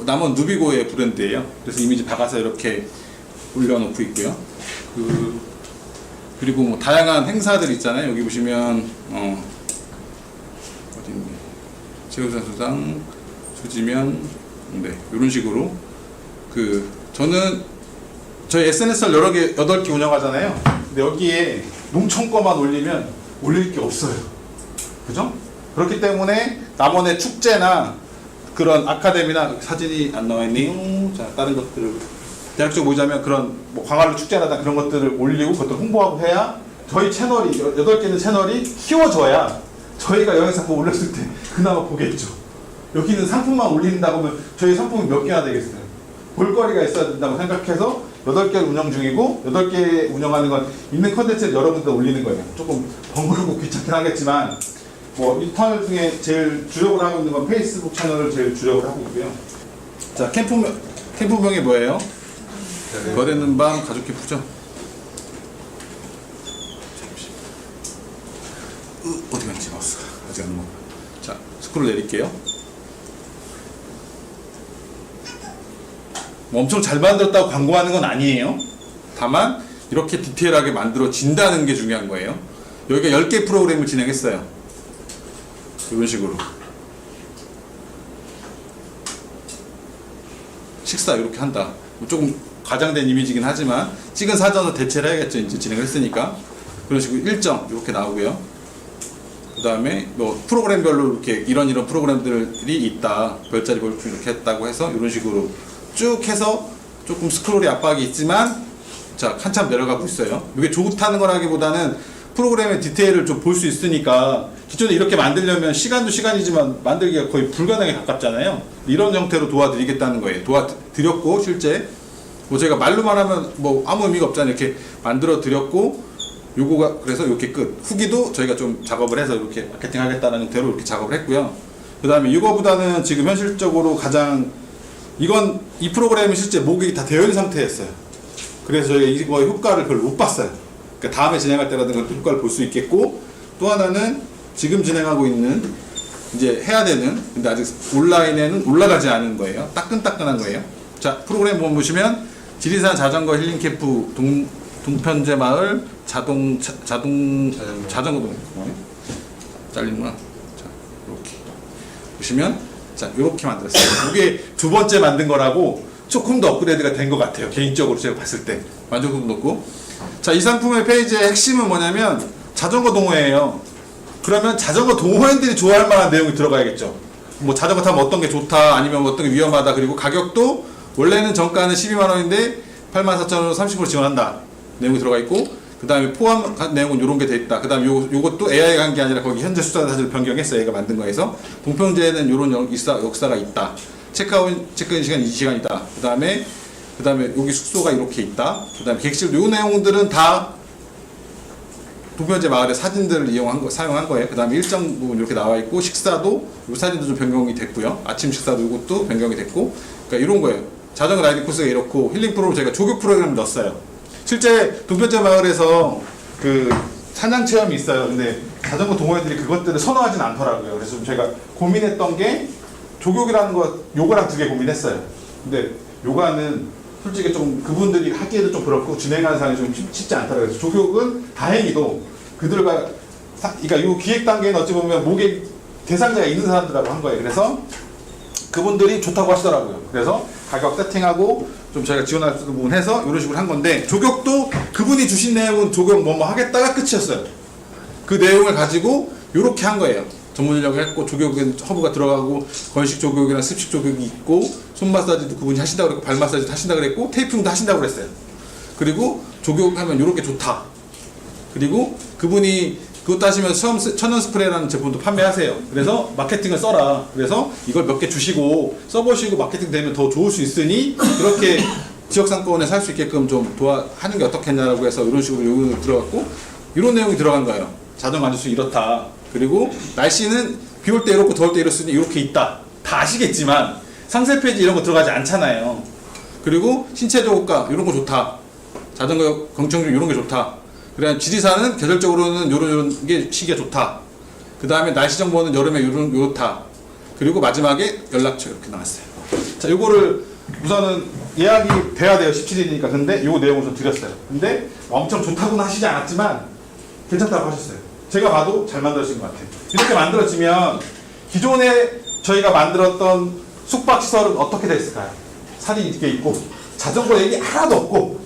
남원 누비고의 브랜드예요. 그래서 이미지 박아서 이렇게 올려놓고 있고요. 그리고 뭐 다양한 행사들 있잖아요. 여기 보시면 체육산수당, 수지면, 네, 이런 식으로 저는 저희 SNS를 8개 운영하잖아요. 근데 여기에 농촌 거만 올리면 올릴 게 없어요. 그죠? 그렇기 때문에 남원의 축제나 그런 아카데미나, 사진이 안 나와 있네요. 자, 다른 것들을 대략적으로 보자면 그런 뭐 광활루 축제나 그런 것들을 올리고 그것들 홍보하고 해야 저희 채널이 8개는 채널이 키워져야 저희가 영상 올렸을 때 그나마 보겠죠. 여기는 상품만 올린다고 하면 저희 상품이 몇 개나 되겠어요. 볼거리가 있어야 된다고 생각해서 8개를 운영 중이고, 8개 운영하는 건 있는 컨텐츠를 여러분들 올리는 거예요. 조금 번거롭고 귀찮긴 하겠지만, 뭐 이 터널 중에 제일 주력으로 하고 있는 건 페이스북 채널을 제일 주력으로 하고 있고요. 자, 캠프명이 뭐예요? 거대는 밤 가족 캠프죠? 어디 갔지? 마우스가 아직 안 넘어가. 자, 스크롤 내릴게요. 뭐 엄청 잘 만들었다고 광고하는 건 아니에요. 다만 이렇게 디테일하게 만들어진다는 게 중요한 거예요. 여기가 10개 프로그램을 진행했어요. 이런 식으로 식사 이렇게 한다. 조금 과장된 이미지긴 하지만 찍은 사전을 대체를 해야겠죠. 이제 진행을 했으니까. 그런 식으로 일정 이렇게 나오고요. 그 다음에 뭐 프로그램별로 이렇게 이런 프로그램들이 있다. 별자리 볼품 이렇게 했다고 해서 이런 식으로 쭉 해서 조금 스크롤이 압박이 있지만, 자, 한참 내려가고 있어요. 이게 좋다는 거라기보다는 프로그램의 디테일을 좀 볼 수 있으니까, 기존에 이렇게 만들려면 시간도 시간이지만 만들기가 거의 불가능에 가깝잖아요. 이런 형태로 도와드리겠다는 거예요. 도와드렸고, 실제 뭐 제가 말로만 하면 뭐 아무 의미가 없잖아요. 이렇게 만들어 드렸고, 요거가 그래서 이렇게 끝. 후기도 저희가 좀 작업을 해서 이렇게 마케팅 하겠다는 형태로 이렇게 작업을 했고요. 그 다음에 이거보다는 지금 현실적으로 가장, 이 프로그램이 실제 목이 다 되어 있는 상태였어요. 그래서 저희가 이거 효과를 별로 못 봤어요. 그러니까 다음에 진행할 때라든가 효과를 볼 수 있겠고, 또 하나는 지금 진행하고 있는, 이제 해야 되는, 근데 아직 온라인에는 올라가지 않은 거예요. 따끈따끈한 거예요. 자, 프로그램 보시면 지리산 자전거 힐링 캠프 동편제 마을 자전거 잘리는구나. 자, 이렇게 보시면, 자, 이렇게 만들었어요. 이게 2번째 만든 거라고 조금 더 업그레이드가 된 것 같아요. 개인적으로 제가 봤을 때 만족도도 높고. 자, 이 상품의 페이지의 핵심은 뭐냐면, 자전거 동호회예요. 그러면 자전거 동호회인들이 좋아할 만한 내용이 들어가야겠죠. 뭐 자전거 타면 어떤 게 좋다, 아니면 어떤 게 위험하다, 그리고 가격도 원래는 정가는 12만 원인데 84,000원으로 30% 지원한다 내용이 들어가 있고, 그 다음에 포함 내용은 이런 게 돼 있다. 그 다음에 요것도 AI가 한 게 아니라 거기 현재 수사를 사실 변경했어요. 얘가 만든 거에서 동평제에는 이런 역사가 있다. 체크인 시간 2시간이다. 그 다음에 여기 숙소가 이렇게 있다. 그 다음에 객실도 요 내용들은 다 동평제 마을의 사진들을 사용한 거예요. 그 다음에 일정 부분 이렇게 나와 있고, 식사도 이 사진도 좀 변경이 됐고요. 아침 식사도 이것도 변경이 됐고, 그러니까 이런 거예요. 자전거 라이딩 코스가 이렇고, 힐링 프로그램 저희가 조교 프로그램을 넣었어요. 실제 동평제 마을에서 그 사냥 체험이 있어요. 근데 자전거 동호회들이 그것들을 선호하진 않더라고요. 그래서 제가 고민했던 게 조교라는 거, 요가랑 두 개 고민했어요. 근데 요가는 솔직히 좀 그분들이 하기에도 좀 그렇고 진행하는 사람이 좀 쉽지 않더라고요. 그래서 조교는 다행히도 그들과 그러니까 요 기획 단계는 어찌 보면 모객 대상자가 있는 사람들하고 한 거예요. 그래서 그분들이 좋다고 하시더라고요. 그래서 가격 세팅하고 좀 저희가 지원할 수 있는 부분 해서 이런 식으로 한 건데, 조격도 그분이 주신 내용은 조격 뭐뭐 하겠다가 끝이었어요. 그 내용을 가지고 이렇게 한 거예요. 전문 인력을 했고, 조격은 허브가 들어가고, 건식 조격이랑 습식 조격이 있고, 손 마사지도 그분이 하신다고 그랬고, 발 마사지도 하신다고 그랬고, 테이핑도 하신다고 그랬어요. 그리고 조격하면 이렇게 좋다. 그리고 그분이 그것도 하시면서 천연 스프레이라는 제품도 판매하세요. 그래서 마케팅을 써라. 그래서 이걸 몇 개 주시고 써보시고 마케팅 되면 더 좋을 수 있으니 그렇게 지역 상권에 살 수 있게끔 좀 하는 게 어떻겠냐라고 해서 이런 식으로 요금이 들어갔고, 이런 내용이 들어간 거예요. 자전거 안전수 이렇다. 그리고 날씨는 비 올 때 이렇고 더울 때 이렇으니 이렇게 있다. 다 아시겠지만 상세 페이지 이런 거 들어가지 않잖아요. 그리고 신체적 효과 이런 거 좋다. 자전거 경청중 이런 게 좋다. 그래, 지리산은 계절적으로는 요런 게 시기가 좋다. 그 다음에 날씨 정보는 여름에 요렇다. 그리고 마지막에 연락처 이렇게 나왔어요. 자, 요거를 우선은 예약이 돼야 돼요. 17일이니까. 근데 요 내용을 좀 드렸어요. 근데 엄청 좋다고는 하시지 않았지만 괜찮다고 하셨어요. 제가 봐도 잘 만들어진 것 같아요. 이렇게 만들어지면 기존에 저희가 만들었던 숙박시설은 어떻게 됐을까요? 사진이 이렇게 있고 자전거 얘기 하나도 없고,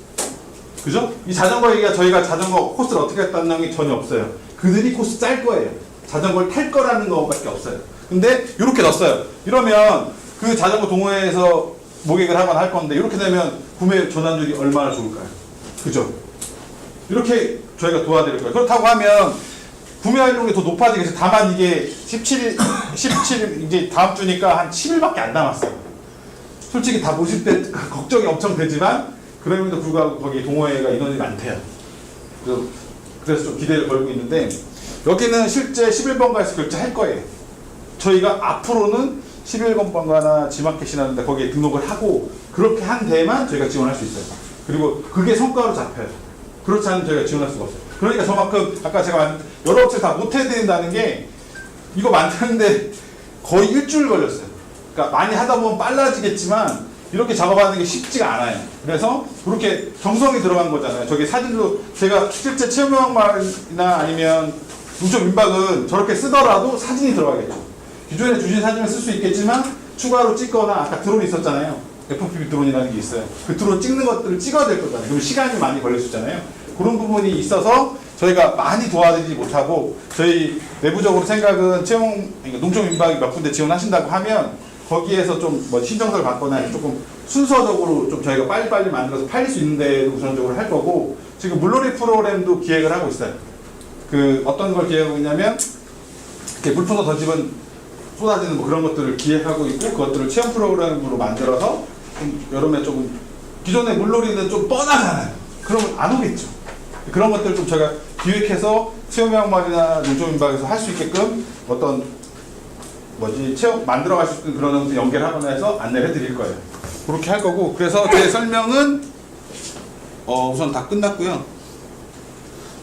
그죠? 이 자전거 얘기가 저희가 자전거 코스를 어떻게 했다는 내용이 전혀 없어요. 그들이 코스 짤 거예요. 자전거를 탈 거라는 것밖에 없어요. 근데 이렇게 넣었어요. 이러면 그 자전거 동호회에서 모객을 하거나 할 건데, 이렇게 되면 구매 전환율이 얼마나 좋을까요? 그죠? 이렇게 저희가 도와드릴 거예요. 그렇다고 하면 구매 활용이 더 높아지겠어요. 다만 이게 17일 이제 다음 주니까 한 10일밖에 안 남았어요. 솔직히 다 모실 때 걱정이 엄청 되지만, 그럼에도 불구하고 거기 동호회가 인원이 많대요. 그래서 좀 기대를 걸고 있는데, 여기는 실제 11번가에서 결제할 거예요. 저희가 앞으로는 11번가나 지마켓이나 거기에 등록을 하고, 그렇게 한 데만 저희가 지원할 수 있어요. 그리고 그게 성과로 잡혀요. 그렇지 않으면 저희가 지원할 수가 없어요. 그러니까 저만큼 아까 제가 여러 업체 다 못 해드린다는 게, 이거 만드는데 거의 일주일 걸렸어요. 그러니까 많이 하다 보면 빨라지겠지만 이렇게 작업하는 게 쉽지가 않아요. 그래서 그렇게 정성이 들어간 거잖아요. 저기 사진도 제가 실제 체험형말이나 아니면 농촌 민박은 저렇게 쓰더라도 사진이 들어가겠죠. 기존에 주신 사진을 쓸 수 있겠지만 추가로 찍거나, 아까 드론이 있었잖아요. FPV 드론이라는 게 있어요. 그 드론 찍는 것들을 찍어야 될 거잖아요. 그럼 시간이 많이 걸릴 수 있잖아요. 그런 부분이 있어서 저희가 많이 도와드리지 못하고, 저희 내부적으로 생각은 그러니까 농촌 민박이 몇 군데 지원하신다고 하면 거기에서 좀 뭐 신청서를 받거나 조금 순서적으로 좀 저희가 빨리빨리 만들어서 팔릴 수 있는 데 우선적으로 할 거고, 지금 물놀이 프로그램도 기획을 하고 있어요. 그 어떤 걸 기획하고 있냐면, 이렇게 물풍선 던지면 쏟아지는 뭐 그런 것들을 기획하고 있고, 그것들을 체험 프로그램으로 만들어서 좀 여름에 조금, 기존의 물놀이는 좀 뻔하잖아요. 그러면 안 오겠죠. 그런 것들 좀 저희가 기획해서 체험양말이나 농촌민박에서 할 수 있게끔 어떤 체험 만들어갈 수 있는 그런 것들 연결하거나 해서 안내를 해드릴 거예요. 그렇게 할 거고, 그래서 제 설명은 우선 다 끝났고요.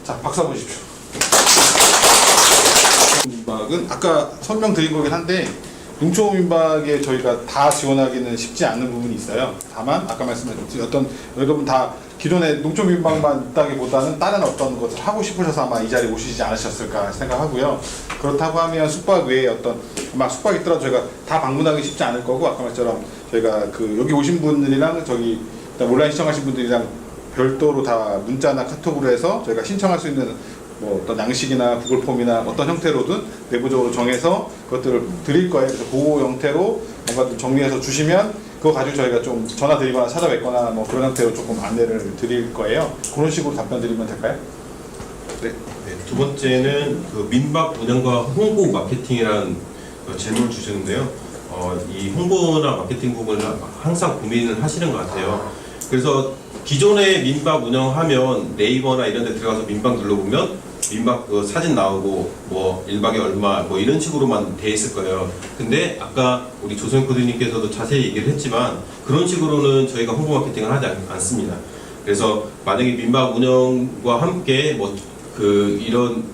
자, 박수 한번 주십시오. 민박은 아까 설명드린 거긴 한데, 농촌민박에 저희가 다 지원하기는 쉽지 않은 부분이 있어요. 다만 아까 말씀드린 어떤 여러분 다 기존에 농촌민박만 있다기보다는 다른 어떤 것을 하고 싶으셔서 아마 이 자리에 오시지 않으셨을까 생각하고요. 그렇다고 하면 숙박 외에 어떤 아마 숙박 있더라도 저희가 다 방문하기 쉽지 않을 거고, 아까 말처럼 저희가 그 여기 오신 분들이랑 저기 온라인 신청하신 분들이랑 별도로 다 문자나 카톡으로 해서 저희가 신청할 수 있는 뭐 어떤 양식이나 구글 폼이나 어떤 형태로든 내부적으로 정해서 그것들을 드릴 거예요. 그래서 그 형태로 뭔가 좀 정리해서 주시면 그거 가지고 저희가 좀 전화 드리거나 찾아뵙거나 뭐 그런 형태로 조금 안내를 드릴 거예요. 그런 식으로 답변 드리면 될까요? 네. 네, 두 번째는 그 민박 운영과 홍보 마케팅이라는 질문을 주셨는데요. 이 홍보나 마케팅 부분을 항상 고민을 하시는 것 같아요. 그래서 기존에 민박 운영하면 네이버나 이런 데 들어가서 민박 눌러보면 민박 그 사진 나오고 뭐 1박에 얼마 뭐 이런 식으로만 돼 있을 거예요. 근데 아까 우리 조성 코디님께서도 자세히 얘기를 했지만 그런 식으로는 저희가 홍보 마케팅을 하지 않습니다. 그래서 만약에 민박 운영과 함께 뭐 그 이런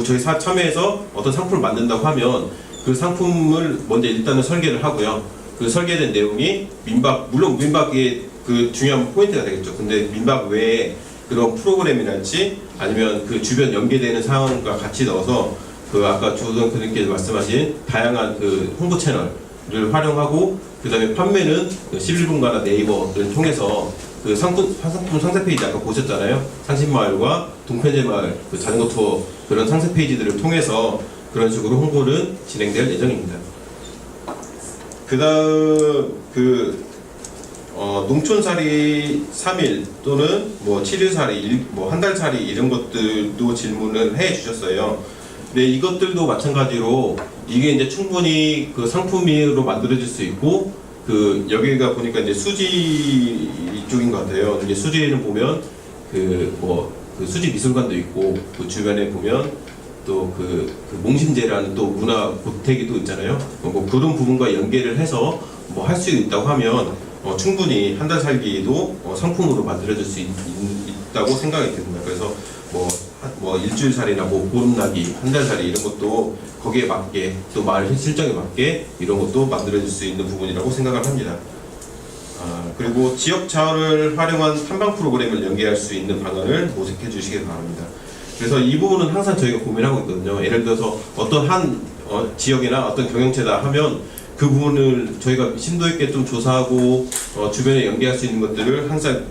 저희 참여해서 어떤 상품을 만든다고 하면 그 상품을 먼저 일단은 설계를 하고요. 그 설계된 내용이 민박, 물론 민박의 그 중요한 포인트가 되겠죠. 근데 민박 외에 그런 프로그램이랄지 아니면 그 주변 연계되는 상황과 같이 넣어서 그 아까 조성 교수님께서 말씀하신 다양한 그 홍보 채널을 활용하고 그 다음에 판매는 그 11분가나 네이버를 통해서 그 상품 상세 페이지 아까 보셨잖아요. 상신마을과 동편제마을 그 자전거 투어 그런 상세 페이지들을 통해서 그런 식으로 홍보는 진행될 예정입니다. 그 다음 농촌살이 3일 또는 뭐 7일살이 뭐 한 달살이 이런 것들도 질문을 해 주셨어요. 근데 이것들도 마찬가지로 이게 이제 충분히 그 상품으로 만들어질 수 있고 그 여기가 보니까 이제 수지 쪽인 것 같아요. 이제 수지에는 보면 그 수지 미술관도 있고 그 주변에 보면 또 그 몽심제라는 또 문화 고택이 있잖아요. 뭐 그런 부분과 연계를 해서 뭐 할 수 있다고 하면 충분히 한 달 살기도 상품으로 만들어질 수 있다고 생각이 듭니다. 그래서 뭐 일주일살이나 뭐 보름나기, 한 달살이 이런 것도 거기에 맞게 또 마을 실정에 맞게 이런 것도 만들어질 수 있는 부분이라고 생각을 합니다. 그리고 지역 자원을 활용한 탐방 프로그램을 연계할 수 있는 방안을 모색해 주시기 바랍니다. 그래서 이 부분은 항상 저희가 고민하고 있거든요. 예를 들어서 어떤 한 지역이나 어떤 경영체다 하면 그 부분을 저희가 심도 있게 좀 조사하고 주변에 연계할 수 있는 것들을 항상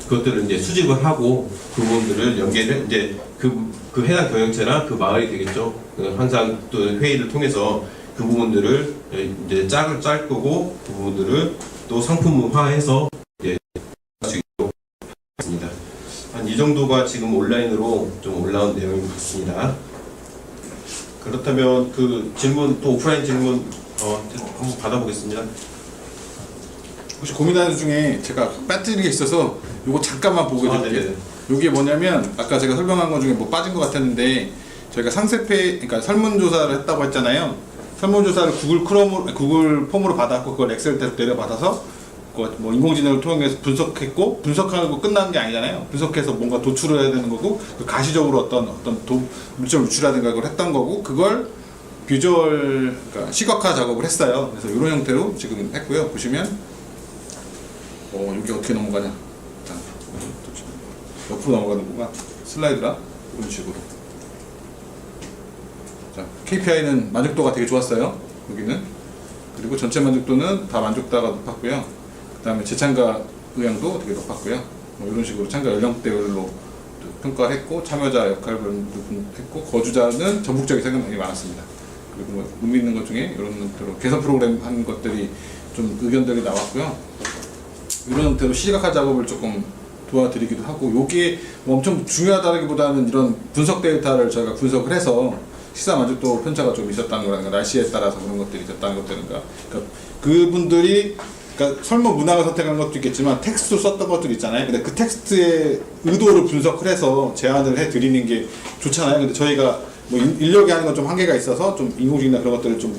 그것들을 이제 수집을 하고 그 부분들을 연계를 이제 그 해당 경영체나 그 마을이 되겠죠. 항상 또 회의를 통해서 그 부분들을 이제 짤 거고 그 부분들을 또 상품화해서 이제 할 수 있도록 하겠습니다. 한 이 정도가 지금 온라인으로 좀 올라온 내용인 것 같습니다. 그렇다면 그 질문 또 오프라인 질문 한번 받아보겠습니다. 혹시 고민하는 중에 제가 빠뜨린 게 있어서 이거 잠깐만 보고 드릴게요. 이게 뭐냐면 아까 제가 설명한 것 중에 뭐 빠진 것 같았는데 저희가 그러니까 설문조사를 했다고 했잖아요. 설문조사를 구글 폼으로 받았고 그걸 엑셀 때 내려받아서 뭐 인공지능을 통해서 분석했고 분석하는 거 끝나는 게 아니잖아요. 분석해서 뭔가 도출을 해야 되는 거고 그 가시적으로 어떤 물질 유출하든가 그걸 했던 거고 그걸 비주얼 그러니까 시각화 작업을 했어요. 그래서 이런 형태로 지금 했고요. 보시면 여기 어떻게 넘어가냐? 자, 옆으로 넘어가는 거가 슬라이드라 이런 식으로. 자, KPI는 만족도가 되게 좋았어요. 여기는 그리고 전체 만족도는 다 만족도가 높았고요. 그 다음에 재참가 의향도 되게 높았고요. 뭐 이런 식으로 참가 연령대별로 평가를 했고 참여자 역할별로 했고 거주자는 전국적인 생각이 많았습니다. 그리고 뭐 의미 있는 것 중에 이런 형태로 개선 프로그램 한 것들이 좀 의견들이 나왔고요. 이런 형태로 시각화 작업을 조금 도와드리기도 하고 이게 뭐 엄청 중요하다기보다는 이런 분석 데이터를 저희가 분석을 해서 시사 만족도 편차가 좀 있었다는 거라든가 날씨에 따라서 그런 것들이 있었다는 것들인가 그러니까 그분들이 그러니까 설문 문항을 선택한 것도 있겠지만 텍스트로 썼던 것들이 있잖아요. 근데 그 텍스트의 의도를 분석을 해서 제안을 해드리는 게 좋잖아요. 근데 저희가 뭐 인력이 하는 건 좀 한계가 있어서 좀 인공지능이나 그런 것들을 좀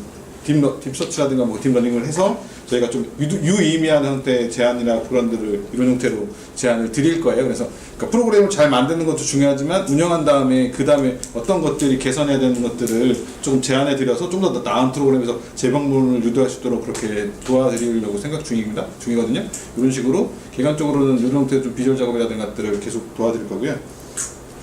딥서치라든가 뭐 딥러닝을 해서 저희가 좀 유의미한 형태의 제안이나 그런들을 이런 형태로 제안을 드릴 거예요. 그래서 그러니까 프로그램을 잘 만드는 것도 중요하지만 운영한 다음에 그 다음에 어떤 것들이 개선해야 되는 것들을 조금 제안해 드려서 좀 더 나은 프로그램에서 재방문을 유도할 수 있도록 그렇게 도와드리려고 생각 중이거든요. 이런 식으로 개관적으로는 이런 형태의 좀 비주얼 작업이라든가 것들을 계속 도와드릴 거고요.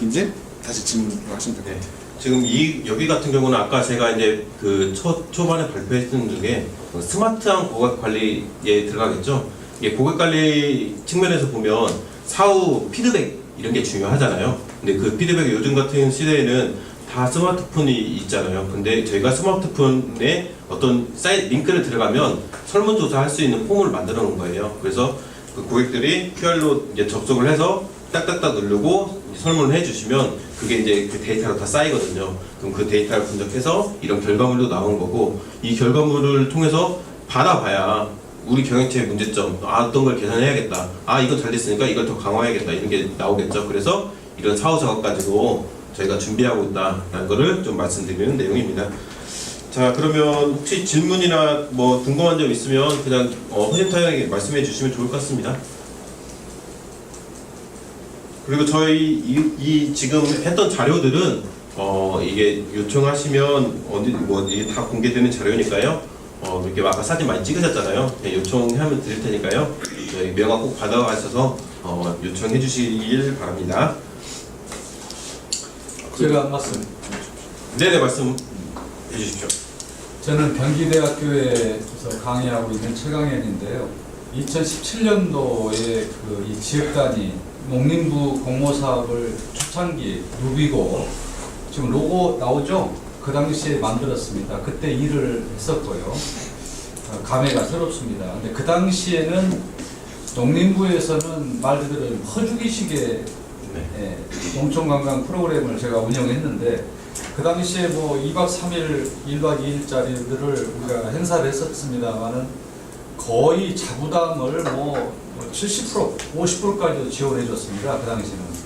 이제 다시 질문하시면 될 것 같아요. 지금 여기 같은 경우는 아까 제가 이제 그 초반에 발표했던 중에 스마트한 고객 관리에 들어가겠죠. 이게 고객 관리 측면에서 보면 사후 피드백이 이런 게 중요하잖아요. 근데 그 피드백이 요즘 같은 시대에는 다 스마트폰이 있잖아요. 근데 저희가 스마트폰에 어떤 사이트 링크를 들어가면 설문조사 할 수 있는 폼을 만들어 놓은 거예요. 그래서 그 고객들이 QR로 이제 접속을 해서 딱딱딱 누르고 설문을 해주시면 그게 이제 그 데이터로 다 쌓이거든요. 그럼 그 데이터를 분석해서 이런 결과물도 나온 거고, 이 결과물을 통해서 받아봐야 우리 경영체의 문제점, 어떤 걸 개선해야겠다, 이건 잘 됐으니까 이걸 더 강화해야겠다, 이런 게 나오겠죠. 그래서 이런 사후 작업 가지고 저희가 준비하고 있다라는 거를 좀 말씀드리는 내용입니다. 자, 그러면 혹시 질문이나 뭐 궁금한 점 있으면 그냥 허심탄회하게 말씀해 주시면 좋을 것 같습니다. 그리고 저희 이 지금 했던 자료들은 이게 요청하시면 어디 뭐 이게 다 공개되는 자료니까요. 이렇게 아까 사진 많이 찍으셨잖아요. 요청하면 드릴 테니까요. 저희 명함 꼭 받아가셔서 요청해 주시길 바랍니다. 제가 말씀. 네네, 말씀해 주십시오. 저는 경기대학교에서 강의하고 있는 최강현인데요. 2017년도에 이 지역단위 농림부 공모사업을 초창기 누비고 지금 로고 나오죠? 그 당시에 만들었습니다. 그때 일을 했었고요. 감회가 새롭습니다. 근데 그 당시에는 농림부에서는 말 그대로 퍼주기식의 농촌관광 프로그램을 제가 운영했는데, 그 당시에 뭐 2박 3일, 1박 2일짜리들을 우리가 행사를 했었습니다만은 거의 자부담을 뭐 70%, 50%까지도 지원해 줬습니다. 그 당시에는.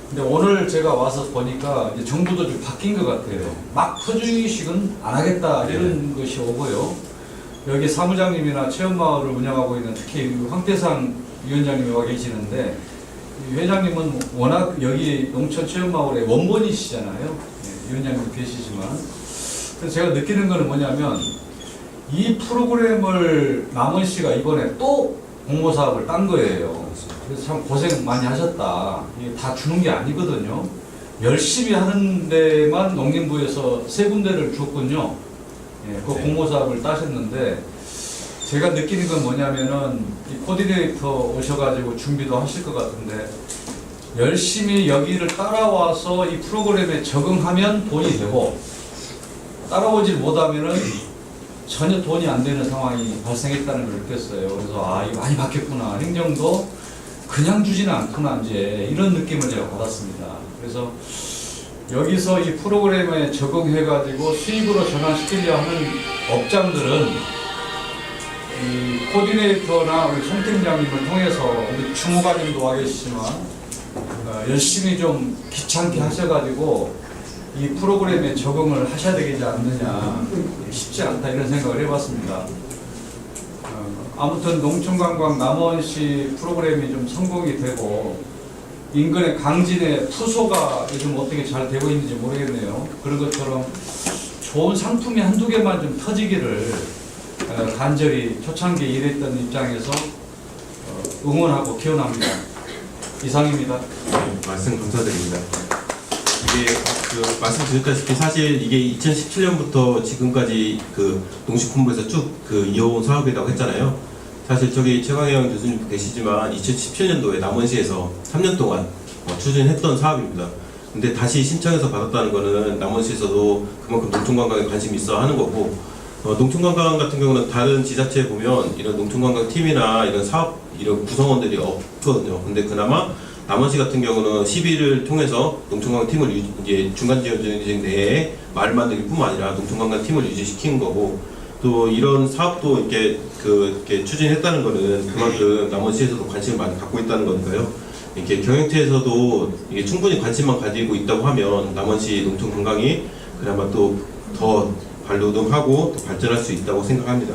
근데 오늘 제가 와서 보니까 이제 정부도 좀 바뀐 것 같아요. 막 퍼주기식은 안 하겠다 이런 것이 오고요. 여기 사무장님이나 체험마을을 운영하고 있는 특히 황태상 위원장님이 와 계시는데, 회장님은 워낙 여기 농촌체험마을의 원본이시잖아요. 위원장님도 계시지만. 그래서 제가 느끼는 거는 뭐냐면, 이 프로그램을 남원시가 이번에 또 공모사업을 딴 거예요. 그래서 참 고생 많이 하셨다. 이게 다 주는 게 아니거든요. 열심히 하는 데만 농림부에서 3군데를 줬군요. 그 공모사업을 따셨는데, 제가 느끼는 건 뭐냐면은 이 코디네이터 오셔가지고 준비도 하실 것 같은데, 열심히 여기를 따라와서 이 프로그램에 적응하면 돈이 되고, 따라오질 못하면은 전혀 돈이 안 되는 상황이 발생했다는 걸 느꼈어요. 그래서 이거 많이 바뀌었구나. 행정도 그냥 주지는 않구나, 이제 이런 느낌을 제가 받았습니다. 그래서 여기서 이 프로그램에 적응해가지고 수입으로 전환시키려 하는 업장들은 이 코디네이터나 우리 송 팀장님을 통해서, 우리 추모관님도 와 계시지만 열심히 좀 귀찮게 하셔가지고 이 프로그램에 적응을 하셔야 되지 않느냐, 쉽지 않다 이런 생각을 해봤습니다. 아무튼 농촌관광 남원시 프로그램이 좀 성공이 되고, 인근의 강진의 푸소가 요즘 어떻게 잘 되고 있는지 모르겠네요. 그런 것처럼 좋은 상품이 한두 개만 좀 터지기를 간절히 초창기에 일했던 입장에서 응원하고 기원합니다. 이상입니다. 말씀 감사드립니다. 이게 말씀드렸다시피 사실 이게 2017년부터 지금까지 농식품부에서 쭉 이어온 사업이라고 했잖아요. 사실 저기 최광영 교수님 계시지만 2017년도에 남원시에서 3년 동안 추진했던 사업입니다. 근데 다시 신청해서 받았다는 거는 남원시에서도 그만큼 농촌관광에 관심이 있어 하는 거고, 농촌관광 같은 경우는 다른 지자체에 보면 이런 농촌관광 팀이나 이런 사업 이런 구성원들이 없거든요. 근데 그나마 남원시 같은 경우는 시비를 통해서 농촌관광 팀을 이제 중간지역 내에 마을 만들기뿐만 아니라 농촌관광 팀을 유지시키는 거고, 또 이런 사업도 이렇게 추진했다는 거는 그만큼 남원시에서도 관심을 많이 갖고 있다는 거니까요. 이렇게 경영체에서도 이게 충분히 관심만 가지고 있다고 하면 남원시 농촌 관광이 그나마 또 더 발돋움하고 또 발전할 수 있다고 생각합니다.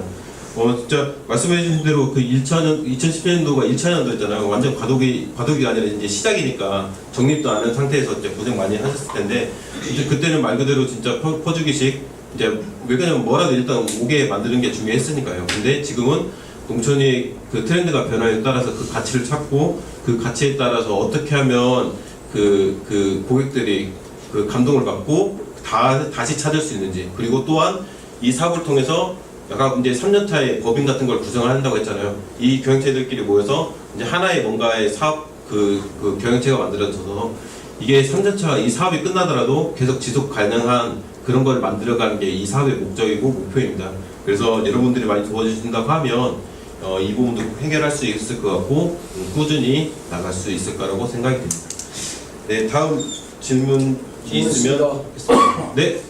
진짜 말씀해주신 대로 2017년도가 1차년도였잖아요. 완전 과도기가 아니라 이제 시작이니까 정립도 안 한 상태에서 이제 고생 많이 하셨을 텐데, 이제 그때는 말 그대로 진짜 퍼주기식, 이제 왜 그러냐면 뭐라도 일단 오게 만드는 게 중요했으니까요. 근데 지금은 농촌이 트렌드가 변화에 따라서 그 가치를 찾고, 그 가치에 따라서 어떻게 하면 고객들이 감동을 받고 다시 찾을 수 있는지, 그리고 또한 이 사업을 통해서 약간 이제 3년차에 법인 같은 걸 구성을 한다고 했잖아요. 이 경영체들끼리 모여서 이제 하나의 뭔가의 사업 그 경영체가 만들어져서 이게 3년차 이 사업이 끝나더라도 계속 지속 가능한 그런 걸 만들어가는 게 이 사업의 목적이고 목표입니다. 그래서 여러분들이 많이 도와주신다고 하면 이 부분도 해결할 수 있을 것 같고 꾸준히 나갈 수 있을 거라고 생각이 듭니다. 네, 다음 질문이 있으면 네,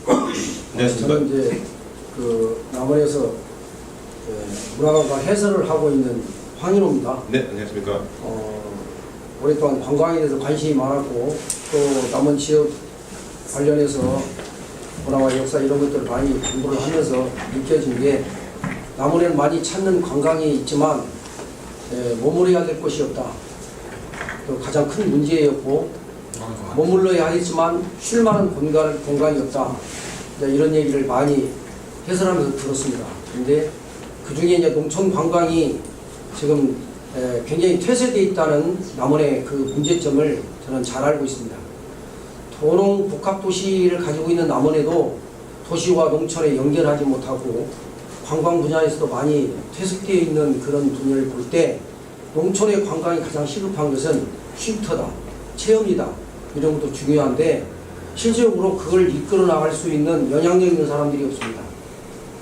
안녕하십니까. 저는 이제 그 남원에서 문화관광 해설을 하고 있는 황인호입니다. 네, 안녕하십니까. 오랫동안 관광에 대해서 관심이 많았고 또 남원 지역 관련해서 문화와 역사 이런 것들을 많이 공부를 하면서 느껴진 게 남원에는 많이 찾는 관광이 있지만 머무러야 될 곳이 없다. 또 가장 큰 문제였고 머물러야 하겠지만 쉴 만한 공간이 없다. 이런 얘기를 많이 해설하면서 들었습니다. 그런데 그 중에 이제 농촌 관광이 지금 굉장히 퇴색되어 있다는 남원의 그 문제점을 저는 잘 알고 있습니다. 도농 복합도시를 가지고 있는 남원에도 도시와 농촌에 연결하지 못하고 관광 분야에서도 많이 퇴색되어 있는 그런 분야를 볼 때 농촌의 관광이 가장 시급한 것은 쉼터다, 체험이다, 이런 것도 중요한데 실질적으로 그걸 이끌어 나갈 수 있는 영향력 있는 사람들이 없습니다.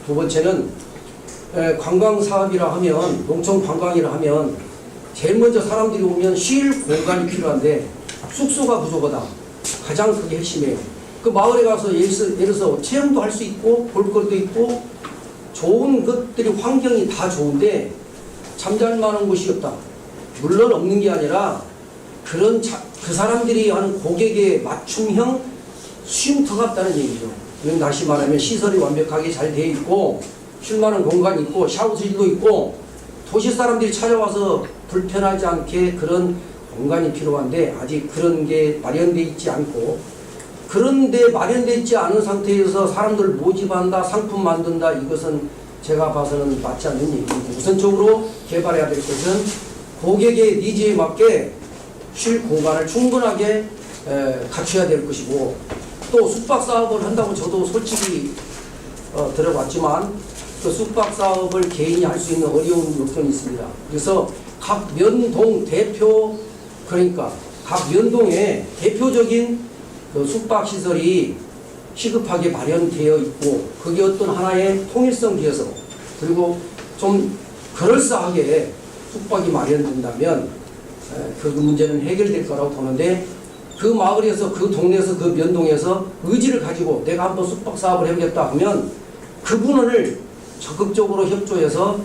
두 번째는 관광 사업이라 하면 농촌 관광이라 하면 제일 먼저 사람들이 오면 쉴 공간이 필요한데 숙소가 부족하다. 가장 그게 핵심이에요. 그 마을에 가서 예를 들어서 체험도 할 수 있고 볼 것도 있고 좋은 것들이 환경이 다 좋은데 잠잘 만한 곳이 없다. 물론 없는 게 아니라 그 사람들이 하는 고객의 맞춤형 쉼터가 없다는 얘기죠. 이건 다시 말하면 시설이 완벽하게 잘 되어 있고 쉴 만한 공간이 있고 샤워실도 있고 도시 사람들이 찾아와서 불편하지 않게 그런 공간이 필요한데 아직 그런 게 마련되어 있지 않고 그런데 마련되어 있지 않은 상태에서 사람들 모집한다, 상품 만든다, 이것은 제가 봐서는 맞지 않는 얘기입니다. 우선적으로 개발해야 될 것은 고객의 니즈에 맞게 쉴 공간을 충분하게 갖춰야 될 것이고 또 숙박 사업을 한다고 저도 솔직히 들어봤지만 그 숙박 사업을 개인이 할 수 있는 어려운 요건이 있습니다. 그래서 각 면동 대표 그러니까 각 면동에 대표적인 그 숙박 시설이 시급하게 마련되어 있고 그게 어떤 하나의 통일성 기여서 그리고 좀 그럴싸하게 숙박이 마련된다면 그 문제는 해결될 거라고 보는데 그 마을에서 그 동네에서 그 면동에서 의지를 가지고 내가 한번 숙박 사업을 해보겠다 하면 그분을 적극적으로 협조해서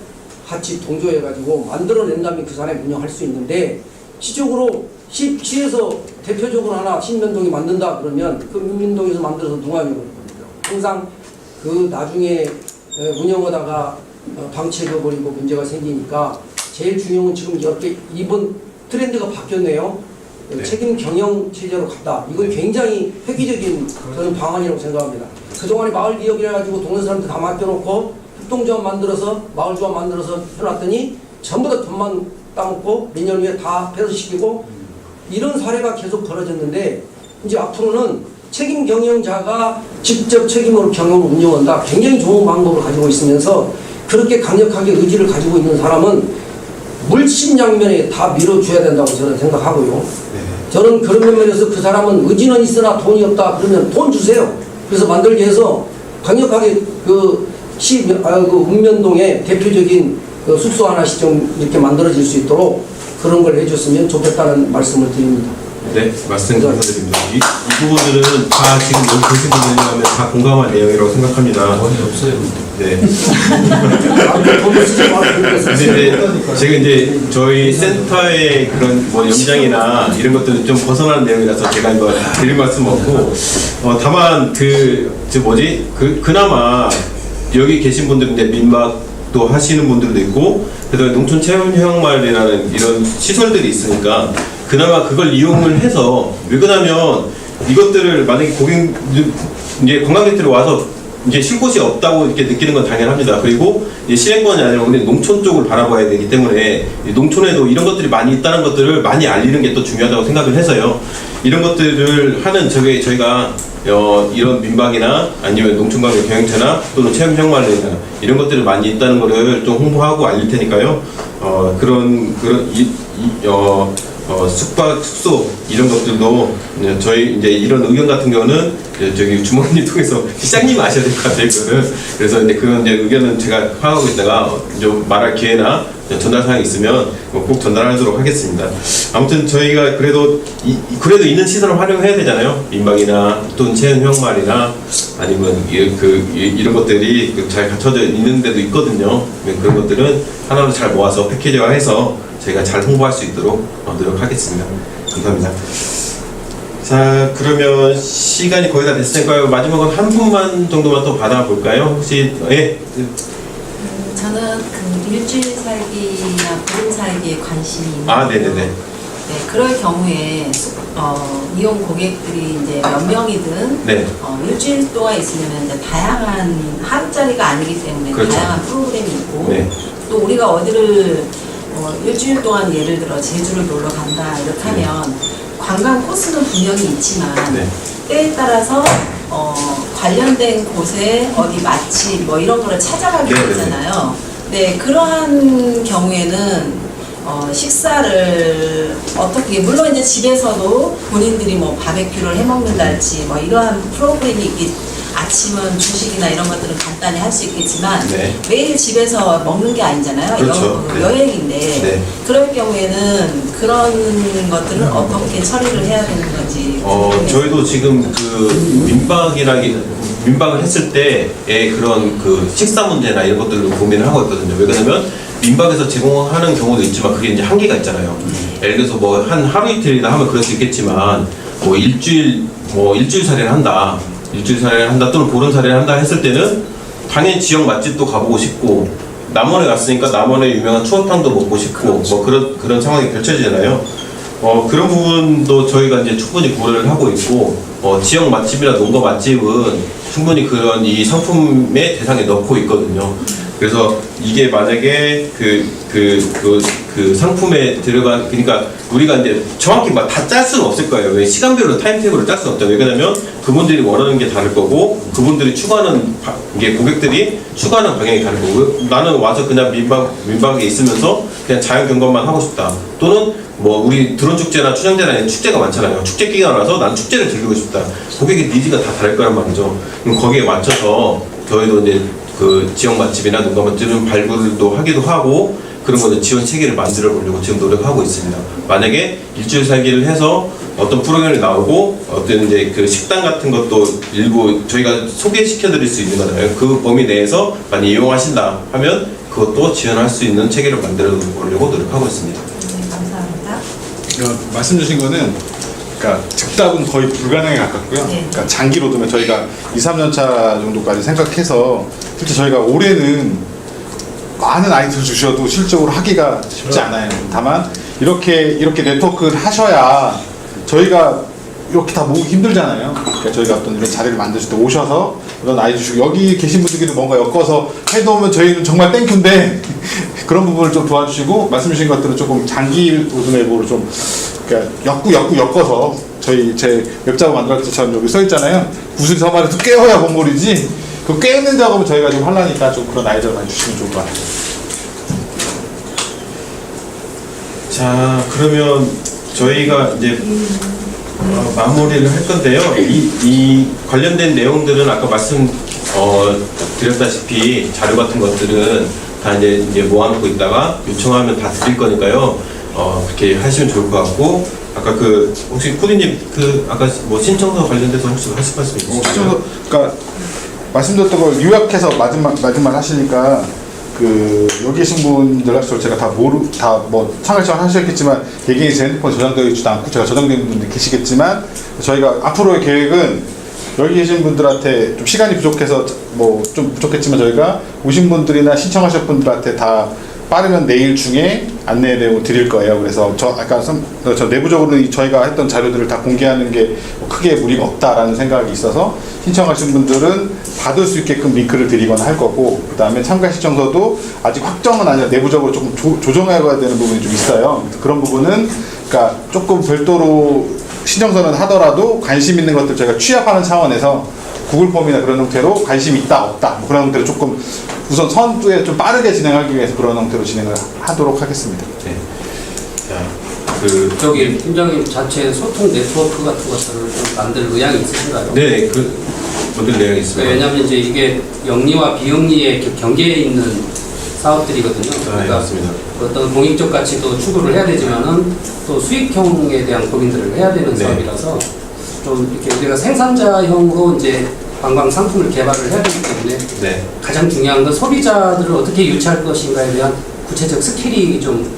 같이 동조해가지고 만들어낸다면 그 사람이 운영할 수 있는데 시적으로 시에서 대표적으로 하나 신면동이 만든다 그러면 그 민민동에서 만들어서 누가 하는 겁니다. 항상 그 나중에 운영하다가 방치해버리고 문제가 생기니까 제일 중요한 건 지금 이렇게 이번 트렌드가 바뀌었네요. 네. 책임 경영 체제로 갔다. 이건 굉장히 획기적인 저는 방안이라고 생각합니다. 그동안에 마을 기업이라 가지고 동네 사람들 다 맡겨놓고 협동조합 만들어서 마을 조합 만들어서 해놨더니 전부 다 돈만 따먹고 몇 년 후에 다 폐쇄시키고 이런 사례가 계속 벌어졌는데 이제 앞으로는 책임 경영자가 직접 책임으로 경영을 운영한다. 굉장히 좋은 방법을 가지고 있으면서 그렇게 강력하게 의지를 가지고 있는 사람은 물심양면에 다 밀어줘야 된다고 저는 생각하고요. 저는 그런 면에서 그 사람은 의지는 있으나 돈이 없다 그러면 돈 주세요. 그래서 만들게 해서 강력하게 그 읍면동에 대표적인 그 숙소 하나씩 좀 이렇게 만들어질 수 있도록 그런 걸 해줬으면 좋겠다는 말씀을 드립니다. 네, 말씀 감사드립니다. 이 부분들은 다 지금 여기 계신 분들이라면 다 공감할 내용이라고 생각합니다. 돈이 없어요. 네. 돈을 쓰지 말고 근데 지금 이제 저희 센터의 그런 뭐 연장이나 이런 것들은 좀 벗어나는 내용이라서 제가 이거 드릴 말씀 없고 다만 그나마 여기 계신 분들은 이제 민박도 하시는 분들도 있고 그다음에 농촌 체험형 마을이라는 이런 시설들이 있으니까 그나마 그걸 이용을 해서 왜 그러냐면 이것들을 만약에 이제 관광객들이 와서 이제 쉴 곳이 없다고 이렇게 느끼는 건 당연합니다. 그리고 이제 실행권이 아니라 우리 농촌 쪽을 바라봐야 되기 때문에 농촌에도 이런 것들이 많이 있다는 것들을 많이 알리는 게 또 중요하다고 생각을 해서요. 이런 것들을 하는 저희가 이런 민박이나 아니면 농촌관광 경영체나 또는 체험형 마을이나 이런 것들이 많이 있다는 거를 좀 홍보하고 알릴 테니까요. 숙박, 숙소 이런 것들도 저희 이제 이런 의견 같은 경우는 저기 주무관님 통해서 시장님 아셔야 될 것 같아요. 그거는. 그래서 이제 그런 이제 의견은 제가 파악하고 있다가 좀 말할 기회나 전달 사항이 있으면 꼭 전달하도록 하겠습니다. 아무튼 저희가 그래도 그래도 있는 시설을 활용해야 되잖아요. 민박이나 또는 체험형말이나 아니면 이런 것들이 잘 갖춰져 있는 데도 있거든요. 그런 것들은 하나로 잘 모아서 패키지화해서 저희가 잘 홍보할 수 있도록 노력하겠습니다. 감사합니다. 자, 그러면 시간이 거의 다 됐으니까요. 마지막으로 한 분만 정도만 또 받아볼까요? 혹시 예. 저는 그 일주일 살기나 보름 살기에 관심이 있는 네네네. 네, 그럴 경우에 이용 고객들이 이제 몇 명이든 네. 일주일 동안 있으려면 이제 다양한 하루짜리가 아니기 때문에 그렇죠. 다양한 프로그램이 있고 네. 또 우리가 어디를 일주일 동안 예를 들어 제주를 놀러 간다 이렇게 하면 관광 코스는 분명히 있지만 네. 때에 따라서 관련된 곳에 어디 맛집 뭐 이런 거를 찾아가게 네네네. 되잖아요. 네, 그러한 경우에는 식사를 어떻게 물론 이제 집에서도 본인들이 뭐 바베큐를 해 먹는달지 뭐 이러한 프로그램이 있기 아침은 주식이나 이런 것들은 간단히 할 수 있겠지만 네. 매일 집에서 먹는 게 아니잖아요. 그렇죠. 네. 여행인데 네. 그럴 경우에는 그런 것들은 어떻게 처리를 해야 되는 건지 저희도 지금 그 민박을 했을 때의 그런 그 식사 문제나 이런 것들을 고민을 하고 있거든요. 왜 그러냐면 민박에서 제공하는 경우도 있지만 그게 이제 한계가 있잖아요. 예를 들어서 뭐 한 하루 이틀이나 하면 그럴 수 있겠지만 뭐 일주일 살이를 한다. 또는 보름 살이를 한다 했을 때는 당연히 지역 맛집도 가보고 싶고 남원에 갔으니까 남원의 유명한 추어탕도 먹고 싶고 뭐 그런 상황이 펼쳐지잖아요. 그런 부분도 저희가 이제 충분히 고려를 하고 있고 지역 맛집이나 농가 맛집은 충분히 그런 이 상품의 대상에 넣고 있거든요. 그래서 이게 만약에 그 상품에 들어간 그러니까 우리가 이제 정확히 막 다 짤 수는 없을 거예요. 왜 시간별로 타임테이블을 짤 수는 없잖아요. 왜냐면 그분들이 원하는 게 다를 거고 그분들이 추구하는 게 고객들이 추구하는 방향이 다를 거고 나는 와서 그냥 민박에 있으면서 그냥 자연 경관만 하고 싶다. 또는 뭐 우리 드론 축제나 추장제나 축제가 많잖아요. 축제 기간 와서 난 축제를 즐기고 싶다. 고객의 니즈가 다 다를 거란 말이죠. 그럼 거기에 맞춰서 저희도 이제 그 지역 맛집이나 농가 맛집은 발굴도 하기도 하고 그런 거는 지원 체계를 만들어 보려고 지금 노력하고 있습니다. 만약에 일주일 살기를 해서 어떤 프로그램이 나오고 어떤 이제 그 식당 같은 것도 일부 저희가 소개시켜 드릴 수 있는 거잖아요. 그 범위 내에서 많이 이용하신다 하면 그것도 지원할 수 있는 체계를 만들어 보려고 노력하고 있습니다. 네, 감사합니다. 말씀 주신 거는 그러니까 즉답은 거의 불가능에 가깝고요. 네. 그러니까 장기로 두면 저희가 2, 3년 차 정도까지 생각해서 실제 저희가 올해는 많은 아이템을 주셔도 실적으로 하기가 쉽지 않아요. 다만 이렇게 네트워크를 하셔야 저희가 이렇게 다 모으기 힘들잖아요. 그러니까 저희가 어떤 이런 자리를 만드실 때 오셔서 이런 아이 주시고 여기 계신 분들끼리 뭔가 엮어서 해놓으면 저희는 정말 땡큐인데 그런 부분을 좀 도와주시고 말씀 주신 것들은 조금 장기 로드맵으로 좀 그러니까 엮어서 제 웹작업 만들었을 때처럼 여기 써 있잖아요. 구슬 서말에도 깨어야 본물이지 그 깨는 작업은 저희가 좀 하려니까 좀 그런 아이디어를 많이 주시면 좋을 것 같아요. 자, 그러면 저희가 이제 마무리를 할 건데요. 이 관련된 내용들은 아까 드렸다시피 자료 같은 것들은 다 이제 모아놓고 있다가 요청하면 다 드릴 거니까요. 그렇게 하시면 좋을 것 같고 아까 혹시 코디님 아까 뭐 신청서 관련돼서 혹시 하실 말씀 있으신가요? 신청서 그러니까 말씀드렸던 걸 요약해서 마지막 하시니까 여기 계신 분들 제가 다 뭐 참여 하셨겠지만 개개인이 제 핸드폰 저장되어 있지도 않고 제가 저장된 분들 계시겠지만 저희가 앞으로의 계획은 여기 계신 분들한테 좀 시간이 부족해서 뭐 좀 부족했지만 저희가 오신 분들이나 신청하실 분들한테 다 빠르면 내일 중에 안내 내용을 드릴 거예요. 그래서 저 내부적으로는 저희가 했던 자료들을 다 공개하는 게 크게 무리가 없다라는 생각이 있어서 신청하신 분들은 받을 수 있게끔 링크를 드리거나 할 거고 그 다음에 참가 신청서도 아직 확정은 아니라 내부적으로 조금 조정해야 되는 부분이 좀 있어요. 그런 부분은 그러니까 조금 별도로 신청서는 하더라도 관심 있는 것들 저희가 취합하는 차원에서 구글 폼이나 그런 형태로 관심 있다 없다 뭐 그런 형태로 조금 우선 선두에 좀 빠르게 진행하기 위해서 그런 형태로 진행을 하도록 하겠습니다. 네. 자, 그 저기 팀장님 자체 소통 네트워크 같은 것들을 좀 만들 의향이 있으신가요? 네, 그 모델 내용이 있습니다. 왜냐하면 이제 이게 영리와 비영리의 경계에 있는 사업들이거든요. 그러니까 맞습니다. 어떤 공익적 가치도 추구를 해야 되지만은 또 수익형에 대한 고민들을 해야 되는 네. 사업이라서 좀 이렇게 우리가 생산자형으로 이제 관광 상품을 개발을 해야 되기 때문에 네. 가장 중요한 건 소비자들을 어떻게 유치할 것인가에 대한 구체적 스킬이 좀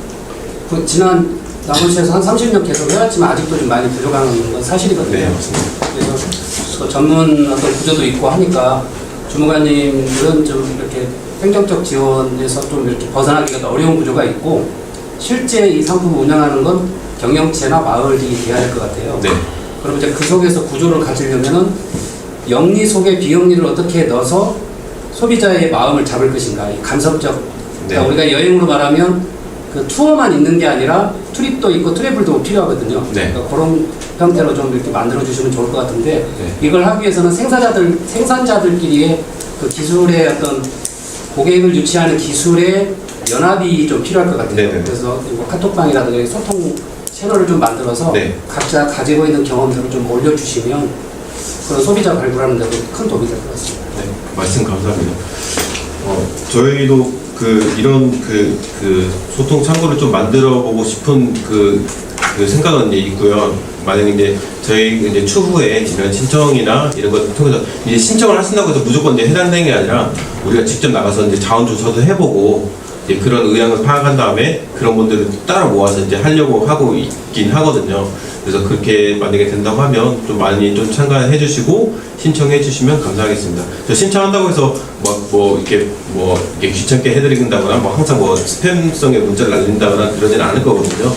지난 남원시에서 한 30년 계속 해왔지만 아직도 좀 많이 부족한 건 사실이거든요. 네, 맞습니다. 그래서 또 전문 어떤 구조도 있고 하니까 주무관님들은 좀 이렇게 행정적 지원에서 좀 이렇게 벗어나기가 어려운 구조가 있고 실제 이 상품을 운영하는 건 경영체나 마을이 돼야 할 것 같아요. 네. 그럼 이제 그 속에서 구조를 가지려면은 영리 속에 비영리를 어떻게 넣어서 소비자의 마음을 잡을 것인가, 이 감성적. 그러니까 네. 우리가 여행으로 말하면 그 투어만 있는 게 아니라 트립도 있고 트래블도 필요하거든요. 네. 그러니까 그런 형태로 좀 이렇게 만들어 주시면 좋을 것 같은데 네. 이걸 하기 위해서는 생산자들끼리의 그 기술의 어떤 고객을 유치하는 기술의 연합이 좀 필요할 것 같아요. 네네. 그래서 뭐 카톡방이라든가 소통 채널을 좀 만들어서 네. 각자 가지고 있는 경험들을 좀 올려주시면 그런 소비자 발굴하는 데도 큰 도움이 될 것 같습니다. 네, 말씀 감사합니다. 저희도 이런 소통 창구를 좀 만들어 보고 싶은 그 생각은 이제 있고요. 만약에 이제 저희 이제 추후에 이런 신청이나 이런 것을 통해서 이제 신청을 하신다고 해서 무조건 이제 해당되는 게 아니라 우리가 직접 나가서 이제 자원 조사도 해보고 이제 그런 의향을 파악한 다음에 그런 분들을 따라 모아서 이제 하려고 하고 있긴 하거든요. 그래서 그렇게 만약에 된다고 하면 좀 많이 좀 참가해 주시고 신청해 주시면 감사하겠습니다. 저 신청한다고 해서 이렇게 귀찮게 해드린다거나 항상 스팸성의 문자를 날린다거나 그러진 않을 거거든요.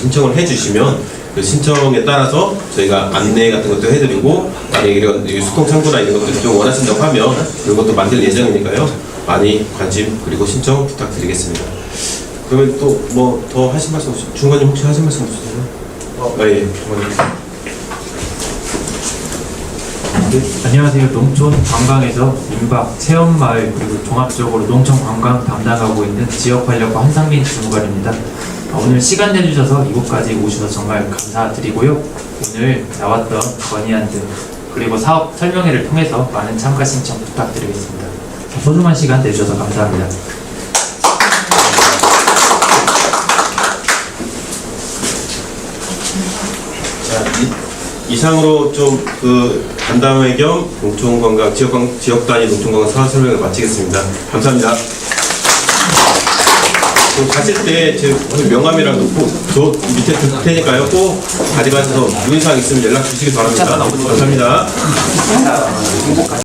신청을 해 주시면 그 신청에 따라서 저희가 안내 같은 것도 해드리고 만약에 이런 소통 창구나 이런 것들을 좀 원하신다고 하면 그런 것도 만들 예정이니까요. 많이 관심 그리고 신청 부탁드리겠습니다. 그러면 또 뭐 더 하신 말씀 없으세요? 중관님 혹시 하신 말씀 없으세요? 예, 중관님. 안녕하세요. 농촌 관광에서 민박, 체험마을 그리고 종합적으로 농촌 관광 담당하고 있는 지역관리과 한상민 주무관입니다. 오늘 시간 내주셔서 이곳까지 오셔서 정말 감사드리고요. 오늘 나왔던 건의안들 그리고 사업 설명회를 통해서 많은 참가 신청 부탁드리겠습니다. 소중한 시간 내주셔서 감사합니다. 자, 이상으로 좀 간담회 겸 농촌관광 지역 단위 농촌관광 사업 설명을 마치겠습니다. 감사합니다. 가실 때 제 명함이랑 저 밑에 둘 테니까요. 꼭 가져가셔서 문의사항 있으면 연락 주시기 바랍니다. 감사합니다.